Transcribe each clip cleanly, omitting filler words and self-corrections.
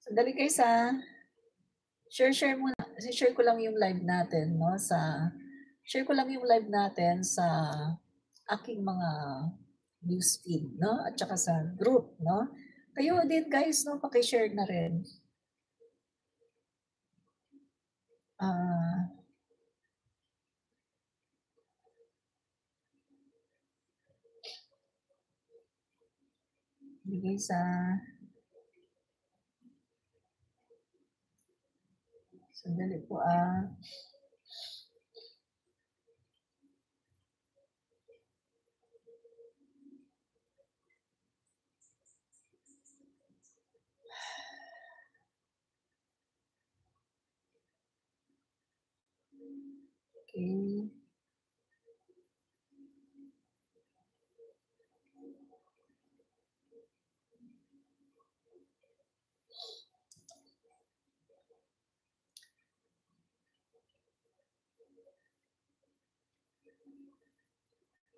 Sandali guys ha. Share muna. Share ko lang yung live natin, no? Share ko lang yung live natin sa aking mga newsfeed, no? At saka sa group, no? Kayo din guys, no? Paki-share na rin. Bigay sa sandali po Okay.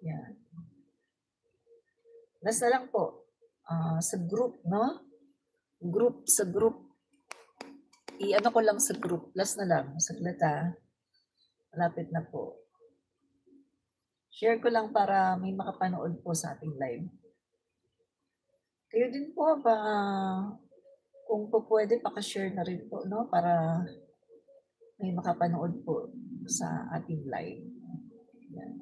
Yan. Last na lang po. Sa group, no? Sa group. I-ano ko lang sa group. Last na lang. Saglit malapit na po. Share ko lang para may makapanood po sa ating live. Kayo din po ba, kung po pwede, pakashare na rin po, no? Para may makapanood po sa ating live. Yan.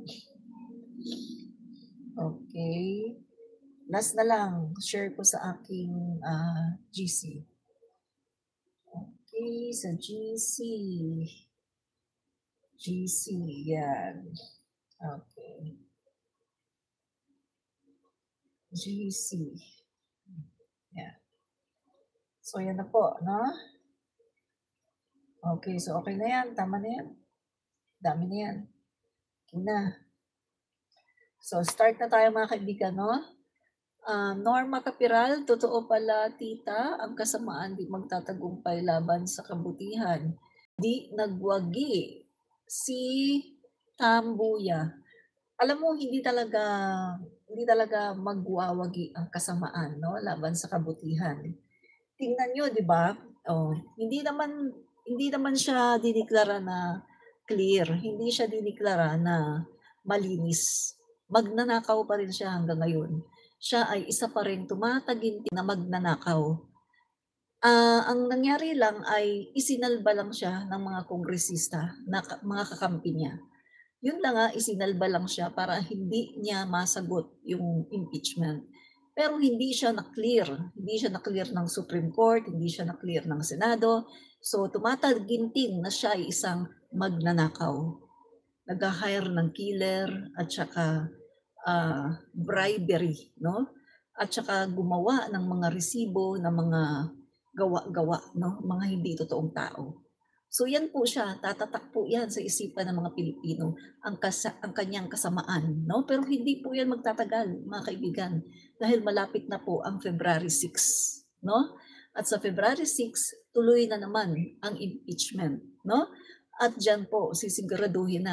Okay. Last na lang, share ko sa aking GC. Okay, sa GC. GC, yan. Okay. GC. Yan. So, yan na po, no? Okay, so okay na yan. Tama na yan. Dami na yan. Okay na. So, start na tayo mga kaibigan, no? Norma Capiral, totoo pala, tita, ang kasamaan di magtatagumpay laban sa kabutihan. Di nagwagi si Tambuya. Alam mo, hindi talaga magwawagi ang kasamaan, no? Laban sa kabutihan. Tingnan nyo, di ba? Hindi naman siya diniklara na clear. Hindi siya diniklara na malinis. Magnanakaw pa rin siya hanggang ngayon. Siya ay isa pa rin tumataginting na magnanakaw. Ang nangyari lang ay isinalba lang siya ng mga kongresista, mga kakampi niya. Yun lang isinalba lang siya para hindi niya masagot yung impeachment. Pero hindi siya na-clear. Hindi siya na-clear ng Supreme Court, hindi siya na-clear ng Senado. So tumataginting na siya ay isang magnanakaw. Nag-hire ng killer at saka bribery, no? At saka gumawa ng mga resibo ng mga gawa-gawa, no? Mga hindi totoong tao. So yan po siya, tatatak po yan sa isipan ng mga Pilipino, ang kanyang kasamaan, no? Pero hindi po yan magtatagal, mga kaibigan, dahil malapit na po ang February 6, no? At sa February 6, tuloy na naman ang impeachment, no? At diyan po sisiguraduhin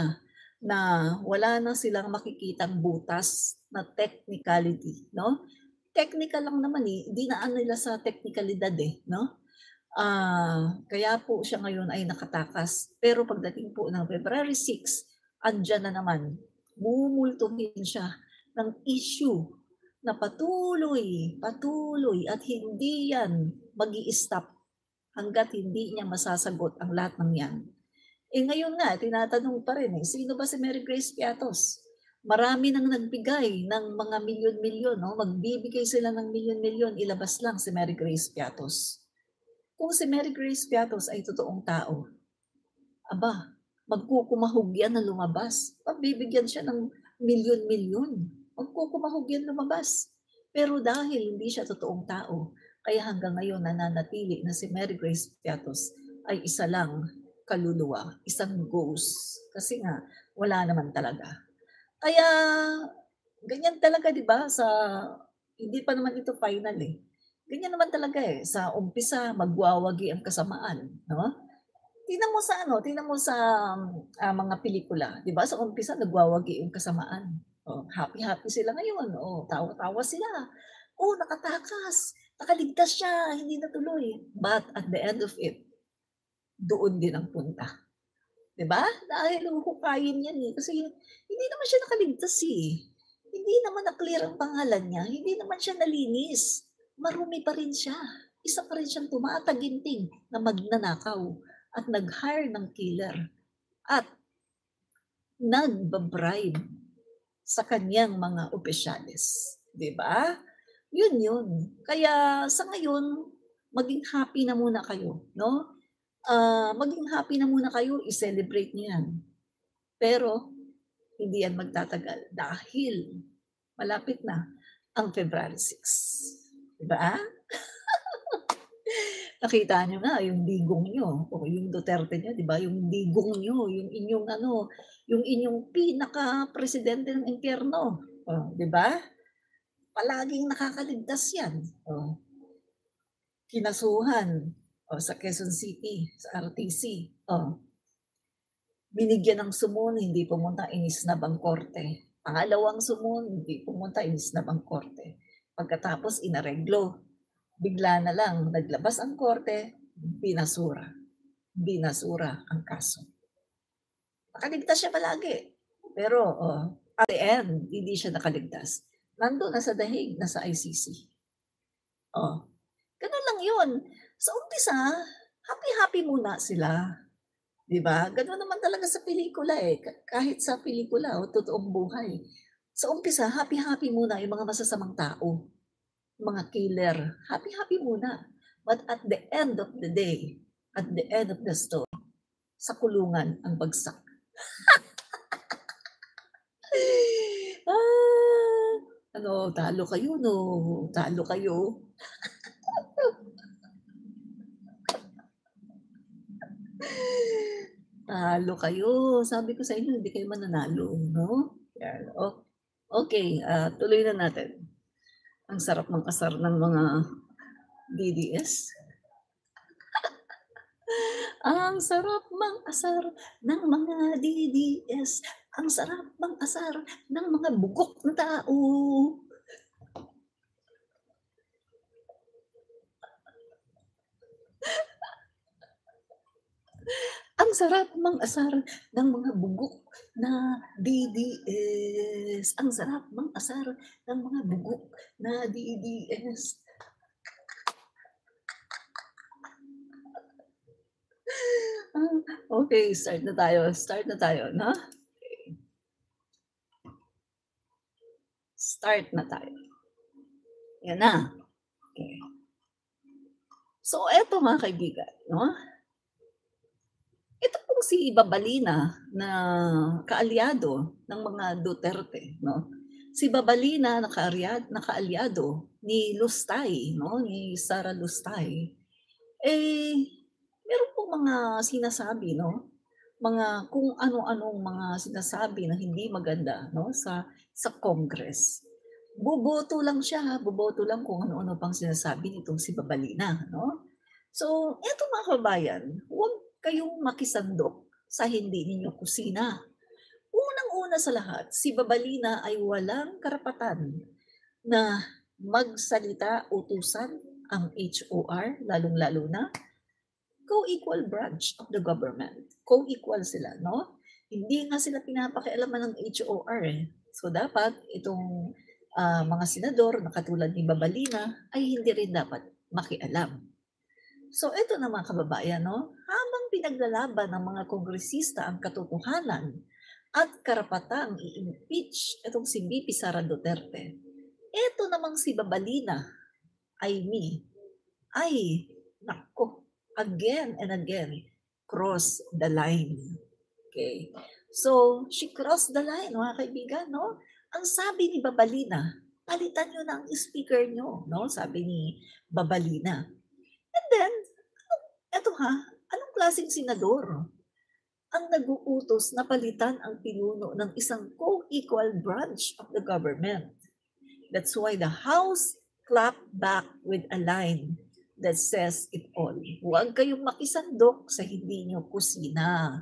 na wala na silang makikitang butas na technicality, no? Technical lang naman hindi na nila sa technicalidad no? Kaya po siya ngayon ay nakatakas. Pero pagdating po ng February 6, andyan na naman, mumultuhin siya ng issue na patuloy at hindi yan mag-i-stop hangga't hindi niya masasagot ang lahat ng yan. Eh ngayon nga, tinatanong pa rin sino ba si Mary Grace Piatos? Marami nang nagbigay ng mga milyon-milyon, no? Magbibigay sila ng milyon-milyon, ilabas lang si Mary Grace Piatos. Kung si Mary Grace Piatos ay totoong tao, aba, magkukumahog yan na lumabas. Pagbibigyan siya ng milyon-milyon. Magkukumahog yan lumabas. Pero dahil hindi siya totoong tao, kaya hanggang ngayon nananatili na si Mary Grace Piatos ay isa lang kaluluwa, isang ghost. Kasi nga, wala naman talaga. Kaya, ganyan talaga, di ba? Hindi pa naman ito final Ganyan naman talaga Sa umpisa, magwawagi ang kasamaan. No? Tingnan mo sa mga pelikula. Di ba? Sa umpisa, nagwawagi yung kasamaan. Happy-happy sila ngayon. Tawa-tawa sila. Nakatakas. Nakaligtas siya. Hindi natuloy. But at the end of it, doon din ang punta. 'Di ba? Dahil huhukayin yan kasi hindi naman siya nakaligtas Hindi naman na-clear ang pangalan niya, hindi naman siya nalinis. Marumi pa rin siya. Isa pa rin siyang tumataginting na magnanakaw at nag-hire ng killer at nagba-bribe sa kanyang mga opisyales. 'Di ba? Yun. Kaya sa ngayon, maging happy na muna kayo, no? Maging happy na muna kayo, i-celebrate niyo yan. Pero, hindi yan magtatagal dahil malapit na ang February 6. Diba? Nakita niyo na yung digong niyo o yung Duterte niyo, 'di ba? Yung digong niyo, yung inyong pinaka-presidente ng impyerno, 'di ba? Palaging nakakaligtas 'yan. Kinasuhan sa Quezon City, sa RTC. Binigyan ng sumon, hindi pumunta, inisnab ang korte. Pangalawang sumon, hindi pumunta, inisnab ang korte. Pagkatapos, inareglo. Bigla na lang, naglabas ang korte, binasura. Binasura ang kaso. Nakaligtas siya palagi. Pero, at the end, hindi siya nakaligtas. Nandun na sa dahig, nasa ICC. Ganun lang yun. Sa umpisa, happy-happy muna sila. 'Di ba? Gano'n naman talaga sa pelikula kahit sa pelikula o totoong buhay. Sa umpisa, happy-happy muna yung mga masasamang tao, mga killer. Happy-happy muna. But at the end of the day, at the end of the story, sa kulungan ang bagsak. Talo kayo, no? Talo kayo. Talo kayo. Sabi ko sa inyo, hindi kayo mananalo, no? Yan. Okay, tuloy na natin. Ang sarap ng asar ng mga DDS. Ang sarap mang-asar ng mga DDS. Ang sarap mang-asar ng mga bugok na tao. Ang sarap mang-asar ng mga bugok na DDS. Ang sarap mang-asar ng mga bugok na DDS. Okay, start na tayo, no? Okay. Start na tayo. Yan na. Okay. So, eto mga kaibigan, no? Ito pong si Babalina na kaalyado ng mga Duterte, no? Si Babalina na kaalyado ni Lustay, no? Ni Sara Lustay. Meron pong mga sinasabi, no? Mga kung ano-anong mga sinasabi na hindi maganda, no? Sa Congress. Boboto lang siya, boboto lang kung ano-ano pang sinasabi nitong si Babalina, no? So, eto mga kabayan, huwag kayong makisandok sa hindi ninyo kusina. Unang-una sa lahat, si Babalina ay walang karapatan na magsalita, utusan ang HOR, lalong-lalo na co-equal branch of the government. Co-equal sila, no? Hindi nga sila pinapakialaman ng HOR So, dapat itong mga senador na katulad ni Babalina ay hindi rin dapat makialam. So ito na mga kababayan, no? Habang pinaglalaban ng mga kongresista ang katotohanan at karapatang i-impeach itong si VP Sara Duterte, ito namang si Babalina ay, nako, again and again, cross the line. Okay. So, she crossed the line, mga kaibigan, no? Ang sabi ni Babalina, palitan nyo na ang speaker nyo, no? Sabi ni Babalina. And then, eto anong klaseng senador ang nag-uutos na palitan ang pinuno ng isang co-equal branch of the government? That's why the House clapped back with a line that says it all. Huwag kayong makisandok sa hindi nyo kusina.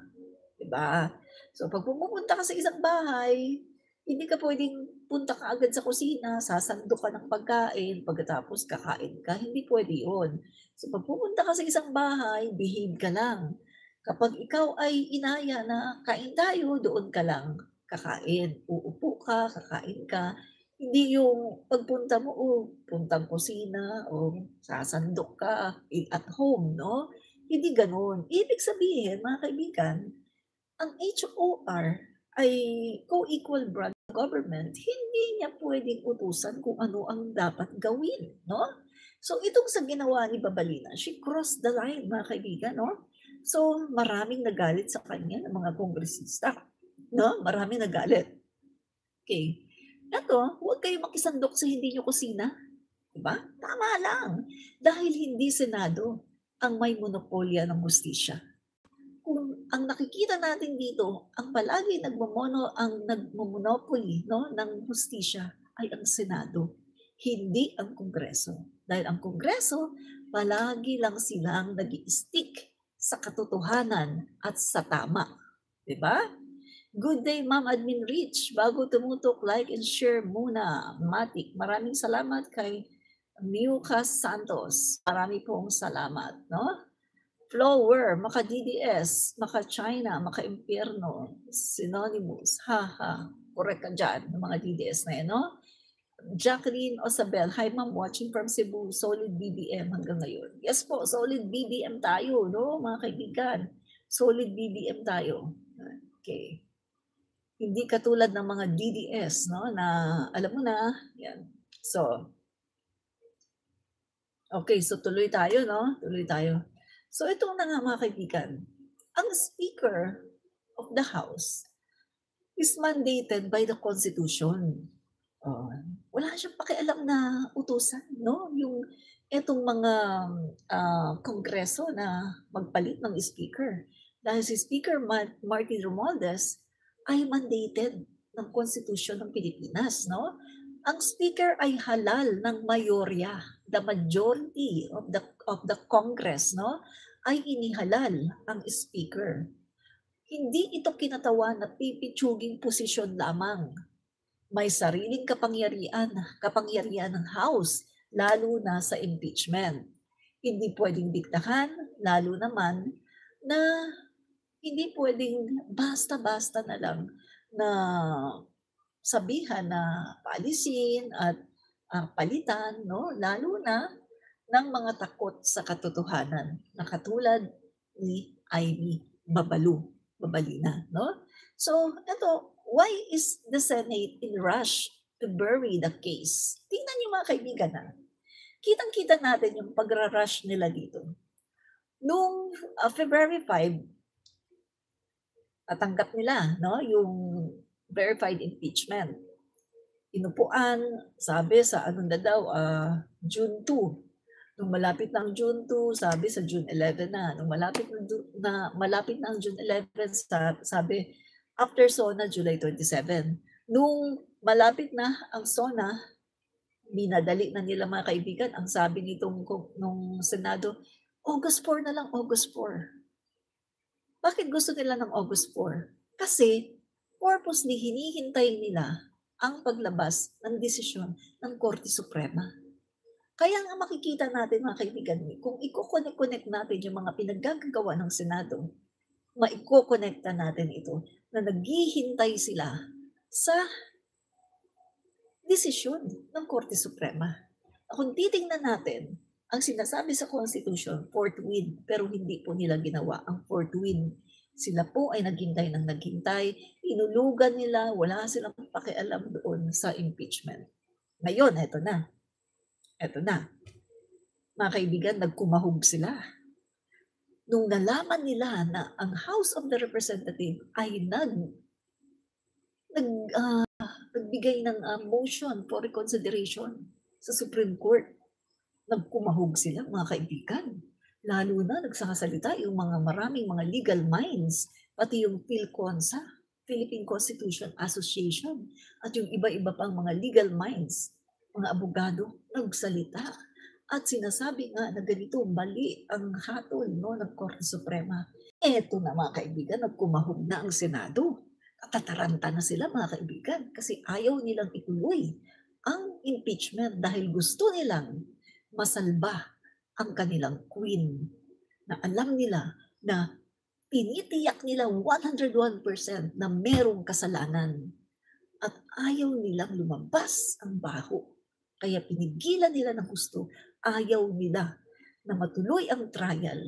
Diba? So pag pumupunta ka sa isang bahay, hindi ka pwedeng punta ka agad sa kusina, sasandok ka ng pagkain, pagkatapos kakain ka. Hindi pwede yun. So pag pupunta ka sa isang bahay, behave ka lang. Kapag ikaw ay inaya na kain tayo, doon ka lang kakain. Uupo ka, kakain ka. Hindi yung pagpunta mo, puntang kusina, sasandok ka at home, no? Hindi ganun. Ibig sabihin, mga kaibigan, ang HOR ay co-equal branch of government, hindi niya pwedeng utusan kung ano ang dapat gawin, no? So itong sa ginawa ni Babalina, she crossed the line, mga kaibigan, no? So maraming nagalit sa kanya ng mga kongresista, no? Maraming nagalit. Okay. Eto, huwag kayo makisandok sa hindi nyo kusina. Diba? Tama lang. Dahil hindi Senado ang may monopolya ng hustisya. Kung ang nakikita natin dito, ang palagi nagmomonopoly, no, ng hustisya ay ang Senado, hindi ang Kongreso. Dahil ang Kongreso, palagi lang silang nag-i-stick sa katotohanan at sa tama. Diba? Good day, Ma'am Admin Rich. Bago tumutok, like and share muna. Matik, maraming salamat kay Miucas Santos. Marami pong salamat, no? Flower, maka-DDS, maka-China, maka-impyerno, synonymous, haha. Correct ka dyan, ng mga DDS na yan, no? Jacqueline Osabel, hi ma'am, watching from Cebu, solid BBM hanggang ngayon. Yes po, solid BBM tayo, no, mga kaibigan. Solid BBM tayo. Okay. Hindi katulad ng mga DDS, no, na alam mo na, yan. So, okay, so tuloy tayo, no? Tuloy tayo. So, ito na nga mga kaibigan. Ang Speaker of the House is mandated by the Constitution. Wala siyang pakialam na utusan, no? Yung etong mga kongreso na magpalit ng speaker. Dahil si Speaker Martin Romualdez ay mandated ng Constitution ng Pilipinas, no? Ang speaker ay halal ng mayorya, the majority of the Congress, no? Ay inihalal ang speaker. Hindi ito kinatawan na pipitsuging posisyon lamang. May sariling kapangyarihan ng House, lalo na sa impeachment. Hindi pwedeng diktahan, lalo naman na hindi pwedeng basta-basta na lang na sabihan na paalisin at palitan, no? Lalo na ng mga takot sa katotohanan na katulad ni Ivy Babalina, no? So, ito, why is the Senate in rush to bury the case? Tingnan niyo mga kaibigan na. Kitang-kita natin yung pagra-rush nila dito. Noong February 5, natanggap nila, no, yung verified impeachment. Inupuan, sabi sa June 2. Nung malapit na ang June 2, sabi sa June 11 na. Nung malapit na ang June 11, sabi after SONA, July 27. Nung malapit na ang SONA, minadali na nila mga kaibigan. Ang sabi nung Senado, August 4 na lang, August 4. Bakit gusto nila ng August 4? Kasi purposely hinihintay nila ang paglabas ng desisyon ng Korte Suprema. Kaya nga makikita natin mga kaibigan, kung i-connect natin yung mga pinaggagawa ng Senado, maiko-connecta natin ito na naghihintay sila sa desisyon ng Korte Suprema. Kung titingnan natin, Ang sinasabi sa Constitution, forthwith, pero hindi po nila ginawa ang forthwith. Sila po ay naghintay ng naghintay, inulugan nila, wala silang pakialam doon sa impeachment. Ngayon, eto na. Eto na. Mga kaibigan, nagkumahog sila. Nung nalaman nila na ang House of the Representative ay nagbigay ng motion for reconsideration sa Supreme Court, nagkumahog sila, mga kaibigan. Lalo na nagsasalita yung maraming mga legal minds, pati yung PhilConsa, Philippine Constitution Association, at yung iba-iba pang mga legal minds, mga abogado, nagsalita. At sinasabi nga na ganito, mali ang hatol ng Korte Suprema. Eto na mga kaibigan, nagkumahog na ang Senado. Tataranta na sila mga kaibigan kasi ayaw nilang ituloy ang impeachment dahil gusto nilang masalba ang kanilang queen na alam nila na tinitiyak nila 101% na merong kasalanan at ayaw nilang lumabas ang baho. Kaya pinigilan nila ng gusto, ayaw nila na matuloy ang trial.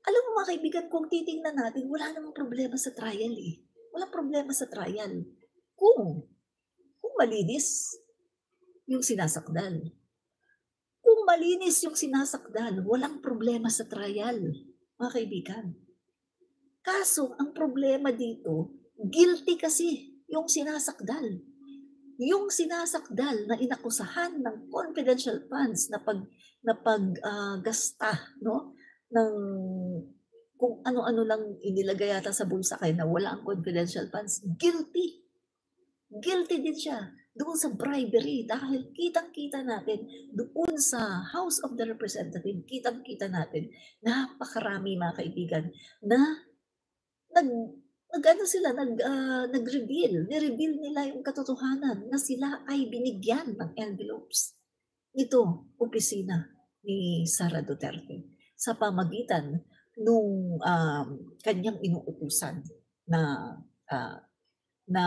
Alam mo mga kaibigan, kung titingnan natin, wala namang problema sa trial eh. Walang problema sa trial. Kung malinis yung sinasakdal. Kung malinis yung sinasakdal, walang problema sa trial, mga kaibigan. Kaso, ang problema dito, guilty kasi yung sinasakdal. Yung sinasakdal na inakusahan ng confidential funds na paggasta ng kung ano-ano lang inilagay yata sa bulsa kaya na wala ang confidential funds, guilty. Guilty din siya doon sa bribery dahil kitang-kita natin doon sa House of the Representative, kitang-kita natin napakarami mga kaibigan na nag-reveal, ni-reveal nila yung katotohanan na sila ay binigyan ng envelopes. Ito, opisina ni Sara Duterte sa pamagitan nung kanyang inuutusan na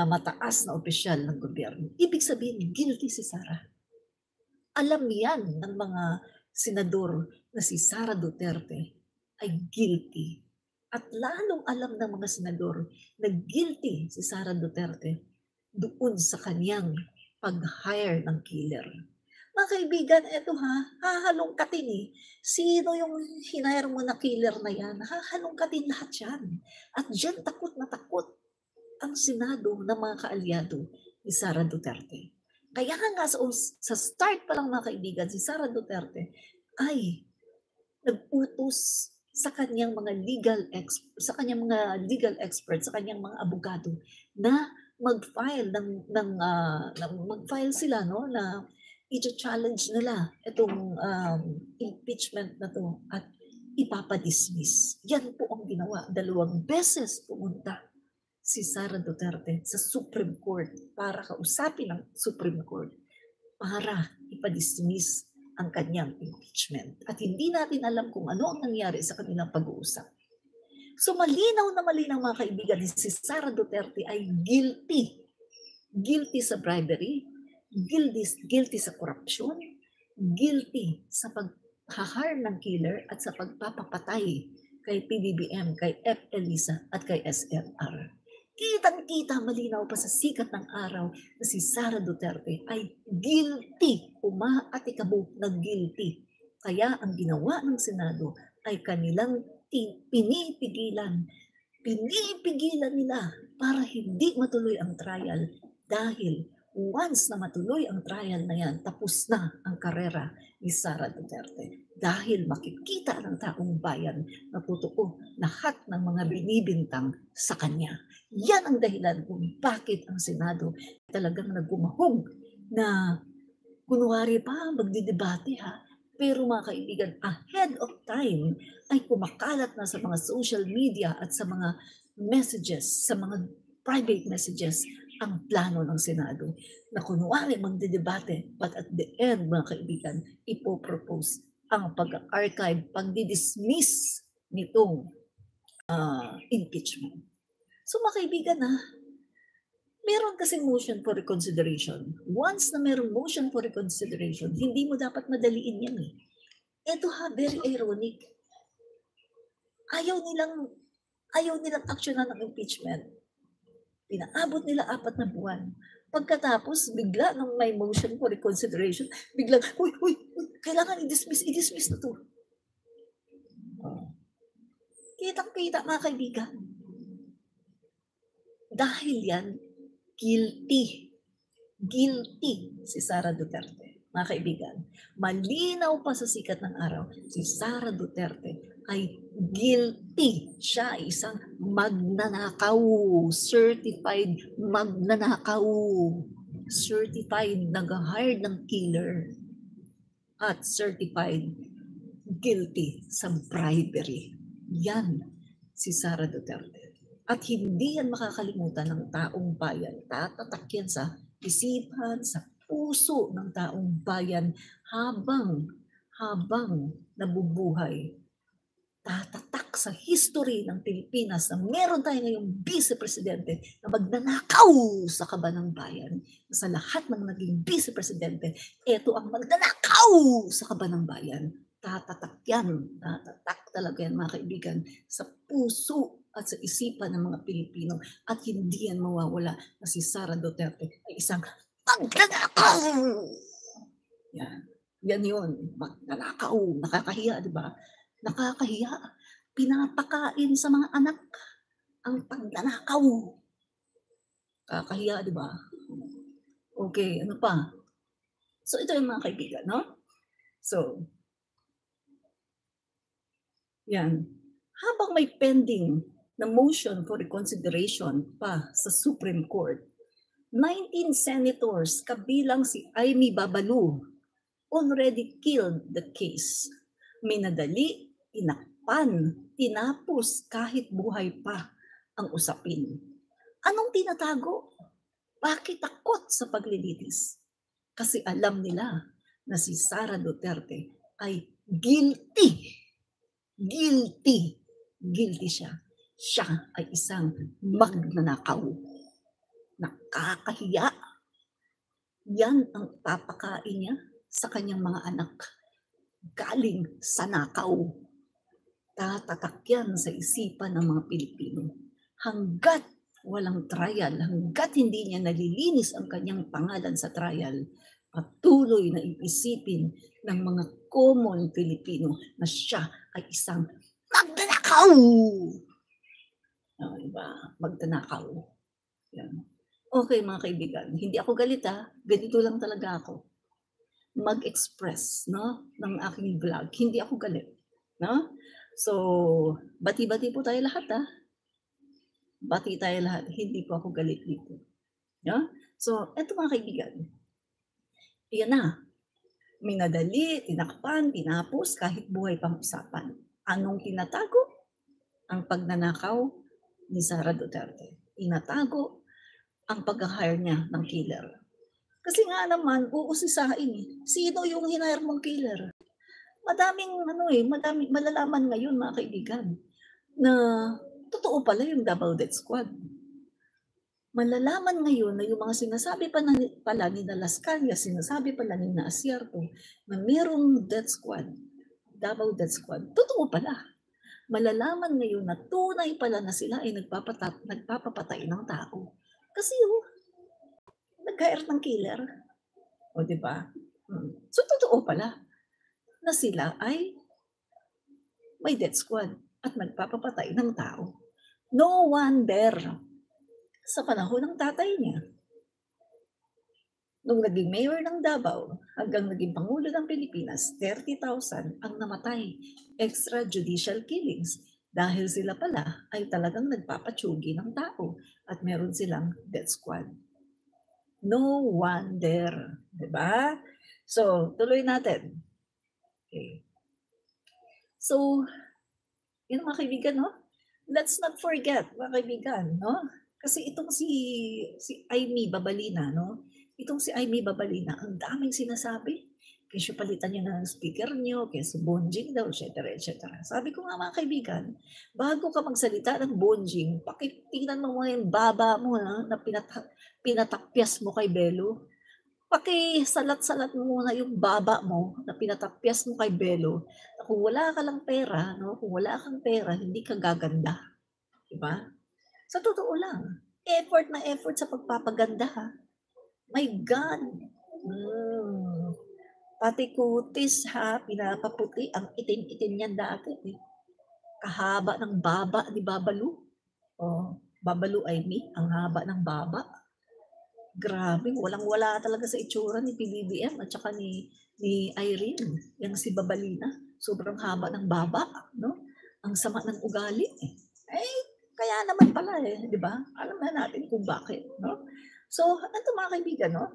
mataas na opisyal ng gobyerno. Ibig sabihin, guilty si Sara. Alam yan ng mga senador na si Sara Duterte ay guilty. At lalong alam ng mga senador na guilty si Sara Duterte doon sa kanyang pag-hire ng killer. Mga kaibigan, eto hahalongkatin eh. Sino yung hinire mo na killer na yan? Hahalongkatin lahat yan. At dyan takot na takot ang Senado ng mga kaalyado ni Sara Duterte. Kaya nga sa start pa lang mga kaibigan, si Sara Duterte ay nag-utos sa kanyang mga legal experts, sa kanyang mga abogado na mag-file mag-file sila na i-challenge nila itong impeachment na to at ipapadismiss. Yan po ang ginawa. 2 beses pumunta si Sara Duterte sa Supreme Court para kausapin ang Supreme Court para ipadismiss ang kanyang impeachment. At hindi natin alam kung ano ang nangyari sa kanilang pag-uusap. So malinaw na malinaw mga kaibigan, si Sara Duterte ay guilty. Guilty sa bribery, guilty sa corruption, guilty sa pag-hire ng killer at sa pagpapapatay kay PBBM, kay F. Elisa at kay SLR. Kitang-kita malinaw pa sa sikat ng araw na si Sara Duterte ay guilty, umaatikabok na guilty. Kaya ang ginawa ng Senado ay kanilang pinipigilan nila para hindi matuloy ang trial dahil once na matuloy ang trial na yan, tapos na ang karera ni Sara Duterte. Dahil makikita ng taong bayan na totoo lahat ng mga binibintang sa kanya. Yan ang dahilan kung bakit ang Senado talagang nagumahog na kunwari pa magdidebate Pero mga kaibigan, ahead of time ay kumakalat na sa mga social media at sa mga messages, sa mga private messages, ang plano ng Senado na kunwari magdidebate but at the end mga kaibigan, ipopropose ang pag-archive, pag-dismiss nitong impeachment. So mga kaibigan meron kasing motion for reconsideration. Once na merong motion for reconsideration, hindi mo dapat madaliin yan Ito ha, very ironic. Ayaw nilang aksyonan ng impeachment. Pinaabot nila 4 na buwan. Pagkatapos, bigla nung may motion for reconsideration, biglang, uy, kailangan i-dismiss na to. Kitang-kita mga kaibigan. Dahil yan, guilty si Sara Duterte. Mga kaibigan, malinaw pa sa sikat ng araw, si Sara Duterte ay guilty. Siya ay isang magnanakaw, certified magnanakaw, certified nag-hire ng killer, at certified guilty sa bribery. Yan si Sara Duterte. At hindi yan makakalimutan ng taong bayan. Tatatak yan sa isipan, sa puso ng taong bayan habang nabubuhay. Tatatak sa history ng Pilipinas na meron tayo ngayong vice-presidente na magnanakaw sa kaba ng bayan. Sa lahat ng naging vice-presidente, ito ang magnanakaw sa kaba ng bayan. Tatatak yan. Tatatak talaga yan mga kaibigan sa puso at sa isipan ng mga Pilipino, at hindi yan mawawala na si Sara Duterte ay isang magnanakaw. Yan yun, magnanakaw. Nakakahiya, di ba? Nakakahiya. Pinapakain sa mga anak ang pagnanakaw. Nakakahiya, di ba? Okay, ano pa? So ito yung mga kaibigan, no? So, yan. Habang may pending na motion for reconsideration pa sa Supreme Court, 19 senators kabilang si Amy Babalu already killed the case. Minadali, tinakpan, tinapos kahit buhay pa ang usapin. Anong tinatago? Bakit takot sa paglilitis? Kasi alam nila na si Sara Duterte ay guilty. Guilty siya. Siya ay isang magnanakaw. Nakakahiya. Yan ang papakain niya sa kanyang mga anak. Galing sa nakaw. Tatatak yan sa isipan ng mga Pilipino. Hanggat walang trial, hanggat hindi niya nalilinis ang kanyang pangalan sa trial, patuloy na iisipin ng mga common Pilipino na siya ay isang magnanakaw. Diba? Magnanakaw. Yan. Okay mga kaibigan, hindi ako galit ha. Ganito lang talaga ako. Mag-express, no, ng aking vlog. Hindi ako galit, no? So, bati-bati po tayo lahat ha. Bati tayo lahat. Hindi po ako galit dito. No? So, eto mga kaibigan. Iyan na. Minadali, tinakpan, tinapos kahit buhay pang usapan. Anong tinatago? Ang pagnanakaw ni Sara Duterte. Tinatago ang pag-hire niya ng killer. Kasi nga naman, uusisain. Sino yung hinire mong killer? Madaming malalaman ngayon mga kaibigan na totoo pala yung double death squad. Malalaman ngayon na yung mga sinasabi pala ni Las Cañas, sinasabi pala ni Asierto na merong death squad, double death squad, totoo pala. Malalaman ngayon na tunay pala na sila ay nagpapapatay ng tao. Kasi nag-hire ng killer. O diba? So totoo pala na sila ay may death squad at nagpapapatay ng tao. No wonder sa panahon ng tatay niya, nung naging mayor ng Davao hanggang naging Pangulo ng Pilipinas, 30,000 ang namatay. Extrajudicial killings. Dahil sila pala ay talagang nagpapatsugi ng tao at meron silang death squad. No wonder. Diba? So, tuloy natin. Okay. So, yun mga kaibigan, no? Let's not forget, mga kaibigan, no? Kasi itong si Amy Babalina, no? Itong si Amy Babalina, ang daming sinasabi. Kasi palitan niyo na ng speaker niyo, kasi bonjing daw, etc. Sabi ko nga mga kaibigan, bago ka magsalita ng bonjing, pakitingnan mo muna yung baba mo na pinatapyas mo kay Belo. pakisalat-salat mo muna yung baba mo na pinatapyas mo kay Belo, na kung wala ka lang pera, no, kung wala kang pera, hindi ka gaganda, 'di ba? Sa totoo lang, effort na effort sa pagpapaganda, ha. My God! Hmm, pati kutis, ha, pinapaputi, ang itim-itim niyan dati, eh. Kahaba ng baba ni Babalu. Oh, Babalu Amy, ang haba ng baba. Grabe, walang-wala talaga sa itsura ni PBBM at saka ni Irene, yang si Babalina. Sobrang haba ng baba, no? Ang sama ng ugali, eh. Eh, kaya naman pala, eh, 'di ba? Alam na natin kung bakit, no? So, eto mga kaibigan, no?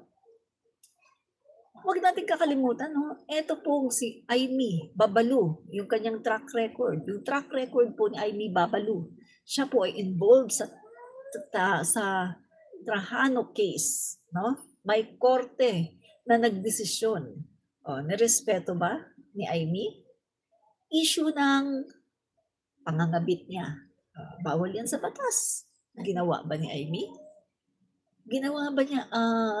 Huwag natin kakalimutan, no? Eto pong si Aimee Babalu, yung kanyang track record. Yung track record po ni Aimee Babalu, siya po ay involved sa Trajano case, no? May korte na nagdesisyon. O, nirespeto ba ni Aimee? Issue ng pangangabit niya. Bawal yan sa batas. Ginawa ba ni Aimee? Ginawa ba niya,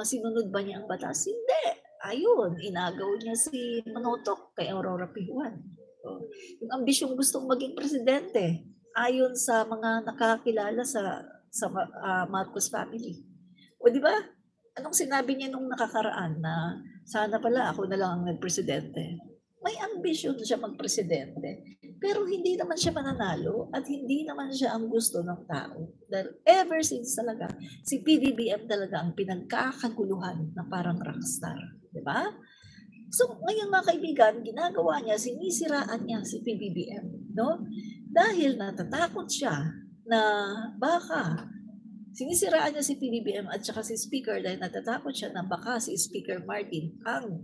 sinunod ba niya ang batas? Hindi. Ayun, inagaw niya si Manotoc kay Aurora Pijuan. O, yung ambisyong gustong maging presidente, ayon sa mga nakakilala sa Marcos family. O di ba? Anong sinabi niya nung nakakaraan na sana pala ako na lang ang nagpresidente? May ambisyon siya magpresidente, pero hindi naman siya mananalo at hindi naman siya ang gusto ng tao. Dahil ever since talaga, si PBBM talaga ang pinagkakaguluhan na parang rockstar. Di ba? So, ngayon mga kaibigan, ginagawa niya, sinisiraan niya si PBBM, no? Dahil natatakot siya na baka sinisiraan niya si PBBM at saka si Speaker dahil natatakot siya na baka si Speaker Martin ang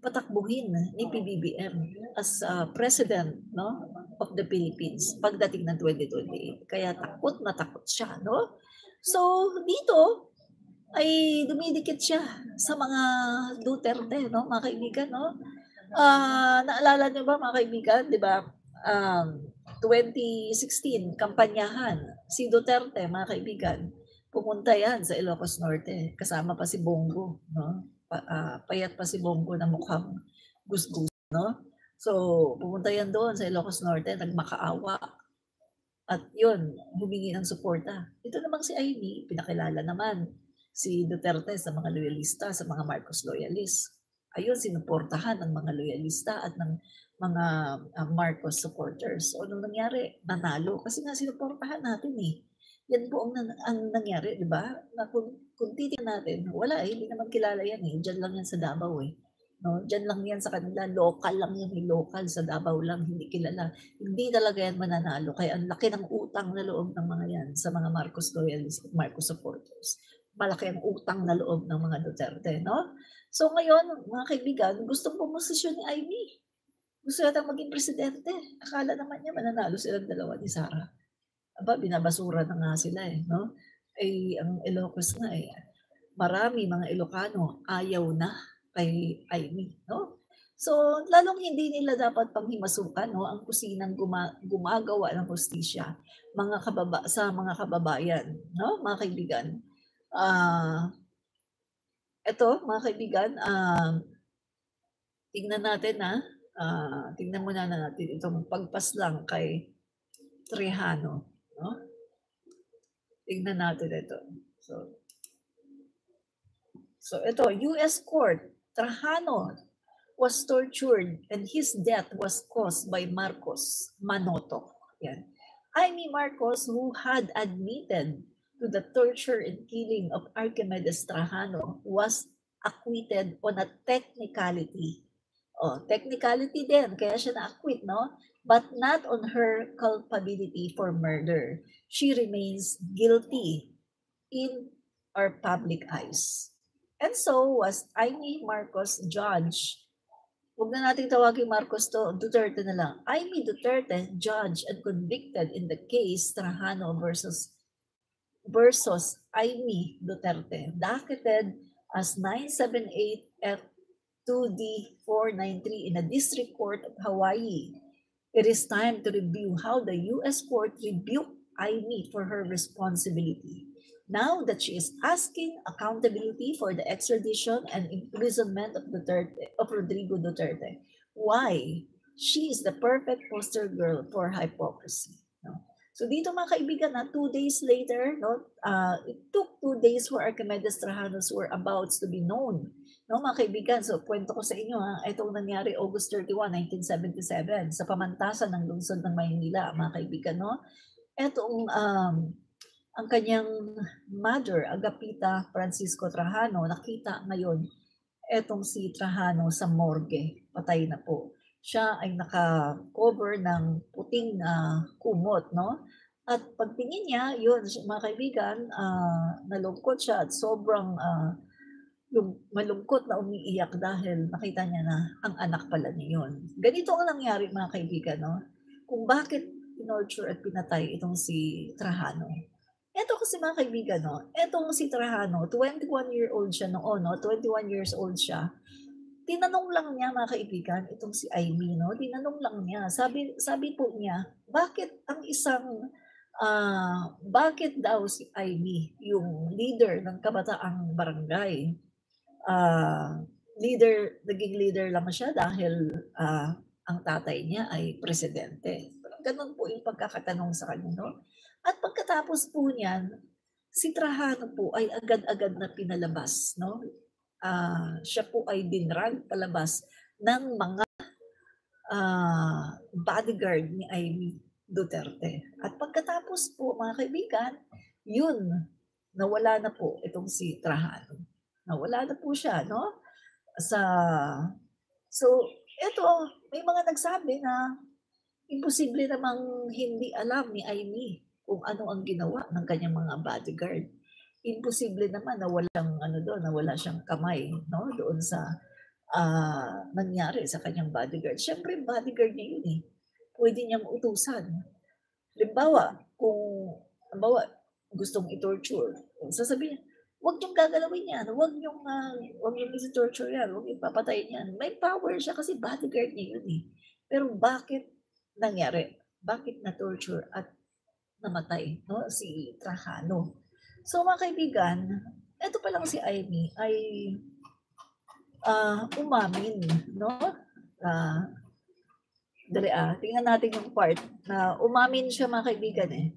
patakbuhin ni PBBM as President, no, of the Philippines pagdating ng 2028. Kaya takot na takot siya, no? So, dito ay dumidikit siya sa mga Duterte, no, mga kaibigan, no? Naalala niyo ba mga kaibigan, 'di ba? 2016 kampanyahan si Duterte, mga kaibigan, pumunta yan sa Ilocos Norte kasama pa si Bongo, no? Payat pa si Bongo na mukhang gusgus, no? So, pumunta yan doon sa Ilocos Norte, nagmakaawa. At yun, humingi ng suporta. Ito namang si Aimee, pinakilala naman si Duterte sa mga loyalista, sa mga Marcos loyalists. Ayun, sinuportahan ng mga loyalista at ng mga Marcos supporters. So, anong nangyari? Nanalo. Kasi nga sinuportahan natin eh. Yan po ang nangyari, di ba? Na kung titignan natin, wala eh, hindi naman kilala yan eh. Diyan lang yan sa Davao eh. No? Diyan lang yan sa kanila, local lang yan, local sa Davao lang, hindi kilala. Hindi talaga yan mananalo. Kaya ang laki ng utang na loob ng mga yan sa mga Marcos loyalists, Marcos supporters. Malaki ang utang na loob ng mga Duterte, no? So ngayon, mga kaibigan, gustong pumosisyon ni Aimee. Gusto yata maging presidente. Akala naman niya mananalo silang dalawa ni Sara. Aba, binabasura na nga sila eh, no? Ay, ang Ilocos na eh. Marami mga Ilocano ayaw na kay Aimee, no? So, lalong hindi nila dapat panghimasukan, no, ang kusinang gumagawa ng hustisya sa mga kababayan, no, mga kaibigan. Eto, mga kaibigan, tingnan natin tingnan muna natin itong pagpaslang kay Trajano, no? Tingnan natin ito. So ito, US Court, Trajano was tortured and his death was caused by Marcos Manotoc. Yan. Aimee Marcos, who had admitted to the torture and killing of Archimedes Trajano, was acquitted on a technicality. Technicality din, kaya siya na-acquit, no? But not on her culpability for murder. She remains guilty in our public eyes. And so was Aimee Marcos judge. Huwag na nating tawagin Marcos to, Duterte na lang. Aimee Duterte judged and convicted in the case Trajano versus Aimee Duterte, docketed as 978 F2D493 in the District Court of Hawaii. It is time to review how the U.S. Court rebuked Aimee for her responsibility. now that she is asking accountability for the extradition and imprisonment of Rodrigo Duterte. Why? She is the perfect poster girl for hypocrisy. No? So dito mga kaibigan, 2 days later, no, it took 2 days for Archimedes Trajanos whereabouts to be known. No, mga kaibigan, so kwento ko sa inyo, itong nangyari August 31, 1977 sa pamantasan ng lungsod ng Maynila, mga kaibigan. No? Itong ang kanyang mother, Agapita Francisco Trajano, nakita ngayon etong si Trajano sa morgue, patay na po. Siya ay naka-cover ng puting kumot, no? At pagtingin niya, yun, mga kaibigan, nalungkot siya at sobrang malungkot na umiiyak dahil nakita niya na ang anak pala niya yun. Ganito ang nangyari, mga kaibigan, no? Kung bakit pinorture at pinatay itong si Trajano. Eto kasi mga kaibigan, no? Etong si Trajano, 21-year-old siya noon, no? 21 years old siya. Tinanong lang niya, mga kaibigan, itong si Amy, no? Tinanong lang niya. Sabi po niya, bakit bakit daw si Amy, yung leader ng kabataang barangay, naging leader lang siya dahil ang tatay niya ay presidente. Ganun po yung pagkakatanong sa kanya, no? At pagkatapos po niyan, si Trajano po ay agad-agad na pinalabas, no? Siya po ay dinrag palabas ng mga bodyguard ni Amy Duterte. At pagkatapos po, mga kaibigan, yun, nawala na po itong si Trajano. Nawala na po siya, no? So, ito, may mga nagsabi na imposible namang hindi alam ni Amy kung ano ang ginawa ng kanyang mga bodyguard. Imposible naman na wala siyang kamay, no, doon sa nangyari sa kanyang bodyguard. Siyempre, bodyguard niya yun eh. Pwede niyang utusan. Halimbawa, gustong i-torture, sasabihin, huwag niyong gagalawin yan, huwag niyong i-torture yan, huwag niyong papatayin yan. May power siya kasi bodyguard niya yun eh. Pero bakit nangyari? Bakit na-torture at namatay, no, si Trajano? So mga kaibigan, ito pa lang si Amy ay umamin, no? Tingnan natin yung part na umamin siya, mga kaibigan eh.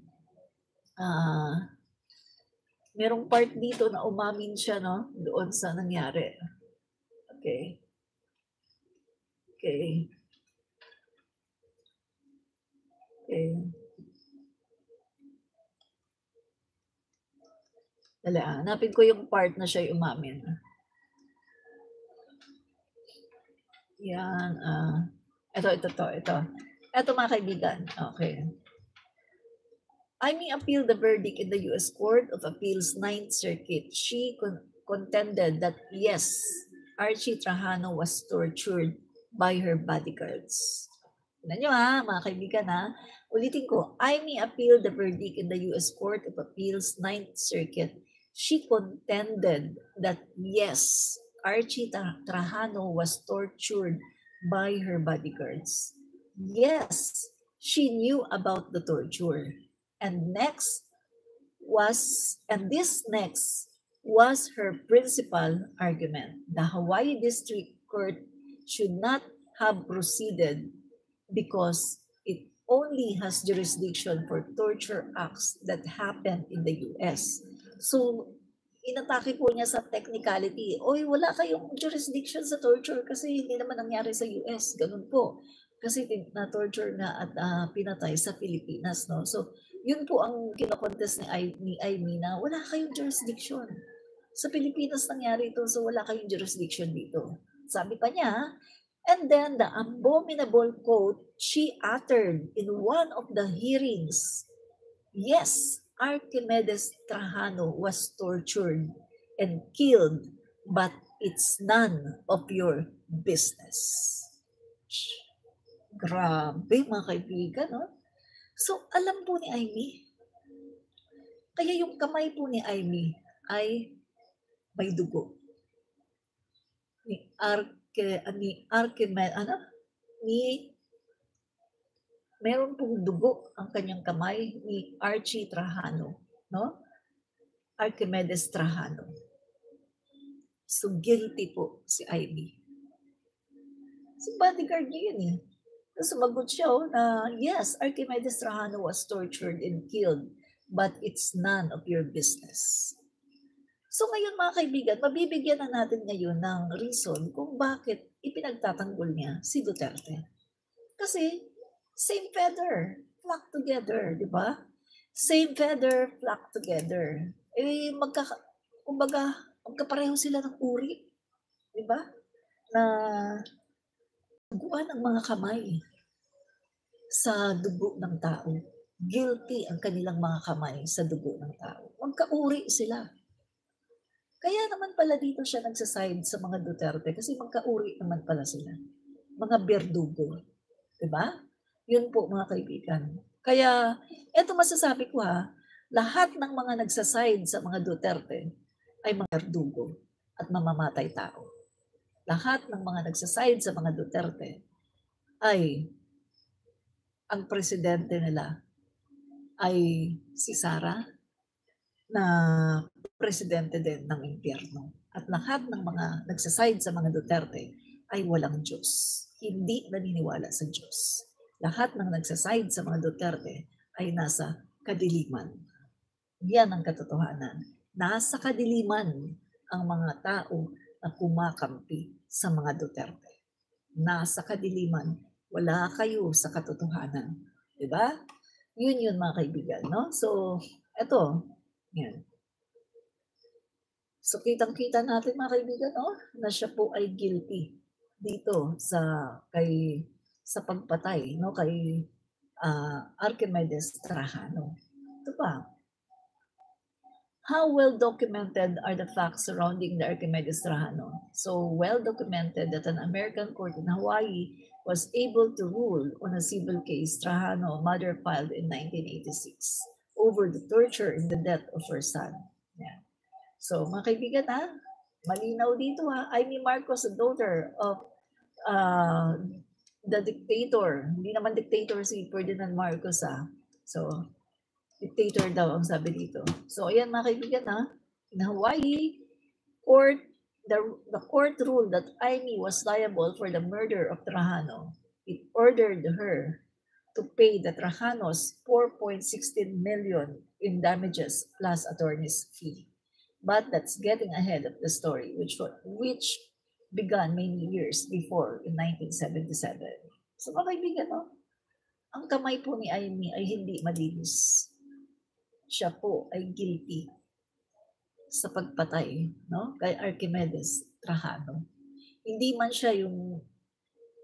Merong part dito na umamin siya, no, doon sa nangyari. Okay. Dali, hanapin ko yung part na siya umamin. Yan, ito. Ito mga kaibigan, okay. Amy appealed the verdict in the U.S. Court of Appeals 9th Circuit. She contended that yes, Archie Trajano was tortured by her bodyguards. Tignan nyo mga kaibigan Ulitin ko, Amy appealed the verdict in the U.S. Court of Appeals 9th Circuit. She contended that yes, Archie Trajano was tortured by her bodyguards. Yes, she knew about the torture. And this next was her principal argument. The Hawaii District Court should not have proceeded because it only has jurisdiction for torture acts that happen in the US. So, inatake po niya sa technicality. Wala kayong jurisdiction sa torture kasi hindi naman nangyari sa US. Ganun po. Kasi na-torture na at pinatay sa Pilipinas, no? So, yun po ang kinokontest ni Amy na wala kayong jurisdiction. Sa Pilipinas nangyari ito, so wala kayong jurisdiction dito. Sabi pa niya, and then the abominable quote she uttered in one of the hearings, yes, Archimedes Trajano was tortured and killed, but it's none of your business. Grabe mga kaibigan, no? So, alam po ni Amy, kaya yung kamay po ni Amy ay may dugo. Meron pong dugo ang kanyang kamay ni Archie Trajano, no? Archimedes Trajano. So guilty po si Amy. Si bodyguard niya yun eh. So sumagot siya na, yes, Archimedes Trajano was tortured and killed, but it's none of your business. So ngayon mga kaibigan, mabibigyan na natin ngayon ng reason kung bakit ipinagtatanggol niya si Duterte. Kasi same feather, flock together, di ba? Same feather, flock together. Eh, kumbaga, magkapareho sila ng uri. Di ba? Na duguan ang mga kamay sa dugo ng tao. Guilty ang kanilang mga kamay sa dugo ng tao. Magkauri sila. Kaya naman pala dito siya nagsaside sa mga Duterte kasi magkauri naman pala sila. Mga berdugo. Diba? Yun po mga kaibigan. Kaya, eto masasabi ko lahat ng mga nagsaside sa mga Duterte ay mga berdugo at mamamatay tao. Lahat ng mga nagsaside sa mga Duterte ay ang presidente nila ay si Sara na presidente din ng impyerno. At lahat ng mga nagsaside sa mga Duterte ay walang Diyos. Hindi naniniwala sa Diyos. Lahat ng nagsaside sa mga Duterte ay nasa kadiliman. Yan ang katotohanan. Nasa kadiliman ang mga tao na kumakampi sa mga Duterte. Nasa kadiliman. Wala kayo sa katotohanan. Diba? Yun mga kaibigan, no? So, eto. Yan. So, kitang-kita natin mga kaibigan, na siya po ay guilty dito sa pagpatay, no, kay Archimedes Trajano. Ito pa. How well documented are the facts surrounding the Archimedes Trajano? So well documented that an American court in Hawaii was able to rule on a civil case Trajano mother filed in 1986 over the torture and the death of her son. Yeah. So mga kaibigan malinaw dito Amy Marcos, the daughter of the dictator. Hindi naman dictator si Ferdinand Marcos So dictator daw ang sabi dito. So ayan mga kaibigan in Hawaii, the court ruled that Amy was liable for the murder of Trajano. It ordered her to pay the Trajanos 4.16 million in damages plus attorney's fee. But that's getting ahead of the story, which began many years before in 1977. So mga kaibigan, ang kamay po ni Amy ay hindi malinis. Siya po ay guilty sa pagpatay, kay Archimedes Trajano. Hindi man siya yung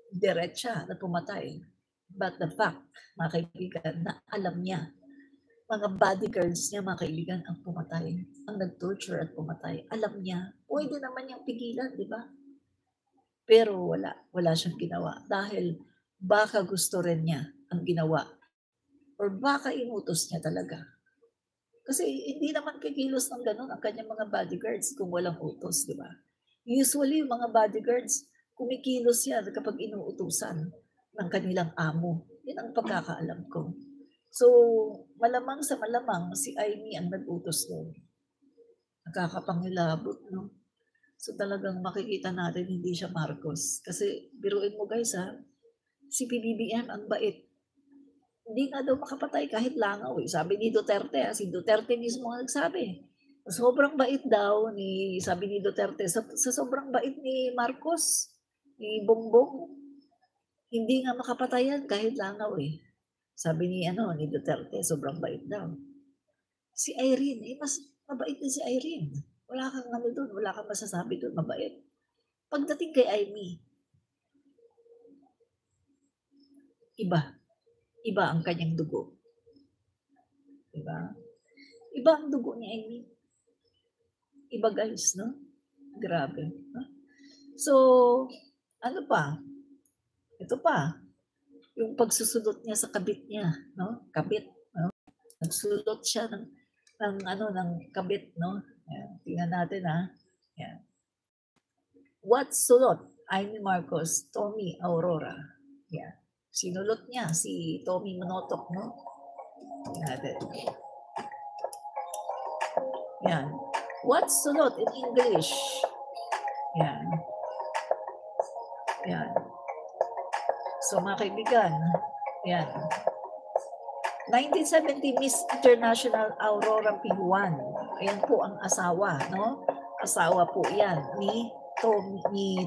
diretsa na pumatay, but the fact, mga kaibigan, na alam niya, mga bodyguards niya, mga kaibigan, ang pumatay, ang nag-torture at pumatay, alam niya, pwede naman niyang pigilan, di ba? Pero wala siyang ginawa dahil baka gusto rin niya ang ginawa or baka inutos niya talaga. Kasi hindi naman kikilos ng ganun ang kanyang mga bodyguards kung walang utos, di ba? Usually, yung mga bodyguards, kumikilos yan kapag inuutusan ng kanilang amo. Yan ang pagkakaalam ko. So, malamang sa malamang, si Amy ang nag-utos doon. Nakakapangilabot, no? So, talagang makikita natin hindi siya Marcos. Kasi, biruin mo guys, si PBBM ang bait. Hindi nga daw makapatay kahit langaw. Sabi ni Duterte, si Duterte mismo ang nagsabi. Sobrang bait daw sabi ni Duterte, sa sobrang bait ni Marcos, ni Bongbong, hindi nga makapatayan kahit langaw Sabi ni Duterte, sobrang bait daw. Si Irene, mas mabait din si Irene. Wala kang doon, wala kang masasabi doon, mabait. Pagdating kay Amy, iba ang kanyang dugo. Diba? Iba ang dugo ni Amy. Iba guys, no? Grabe. No? So, ano pa? Ito pa. Yung pagsusulot niya sa kabit niya, no? Kabit, no? Nagsulot siya ng kabit, no? Ayan. Tingnan natin, Ayan. What sulot? Amy Marcos, Tommy Aurora. Ayan. Sinulot niya si Tommy Manotok, no? Tingnan natin. Yan. What's sulot in English? Yan. Yan. So mga kaibigan, yan. 1970 Miss International Aurora Pijuan. Ayan po ang asawa, no? Asawa po yan ni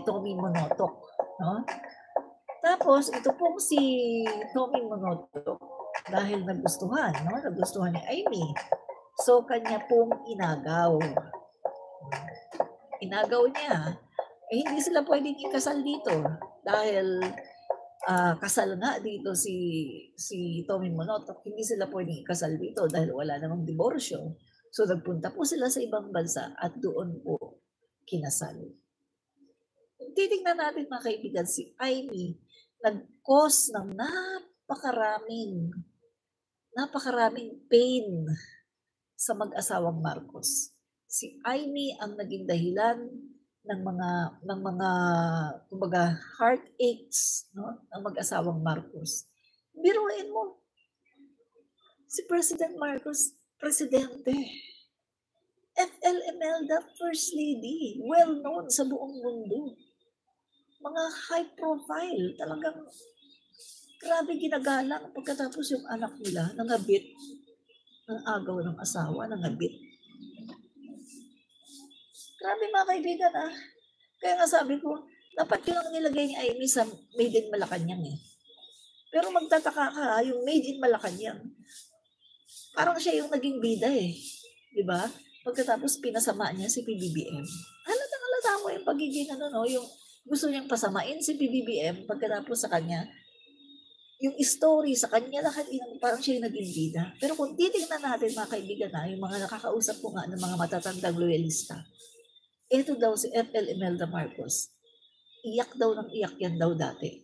Tommy Monotok, no? Tapos ito pong si Tommy Monotok dahil nagustuhan, no? Nagustuhan ni Amy. So kanya pong inagaw. Inagaw niya. Eh hindi sila pwedeng ikasal dito dahil kasal nga dito si Tommy Monotok, hindi sila pwedeng ikasal dito dahil wala namang diborsyo. So nagpunta po sila sa ibang bansa at doon po kinasal. Titingnan natin mga kaibigan, si Amy nag-cause ng napakaraming pain sa mag-asawang Marcos. Si Amy ang naging dahilan ng mga kumbaga heartaches, no, ng mag-asawang Marcos. Biruin mo, si President Marcos, presidente. FL Imelda, First Lady, well known sa buong mundo. Mga high profile, talagang grabe ginagalang pagkatapos yung anak nila nangabit ng agaw ng asawa, nangabit. Grabe mga kaibigan Kaya nga sabi ko, dapat yun ang nilagay ni Amy sa Made in Malacanang eh. Pero magtataka ka, yung Made in Malacanang, parang siya yung naging bida eh. Diba? Pagkatapos pinasama niya si PBBM. Halata mo yung pagiging yung gusto niyang pasamain si PBBM pagkatapos sa kanya, yung story sa kanya lahat, parang siya yung naging bida. Pero kung titignan natin mga kaibigan yung mga nakakausap ko nga ng mga matatandang loyalista, ito daw si FL Imelda Marcos, iyak daw ng iyak yan daw dati.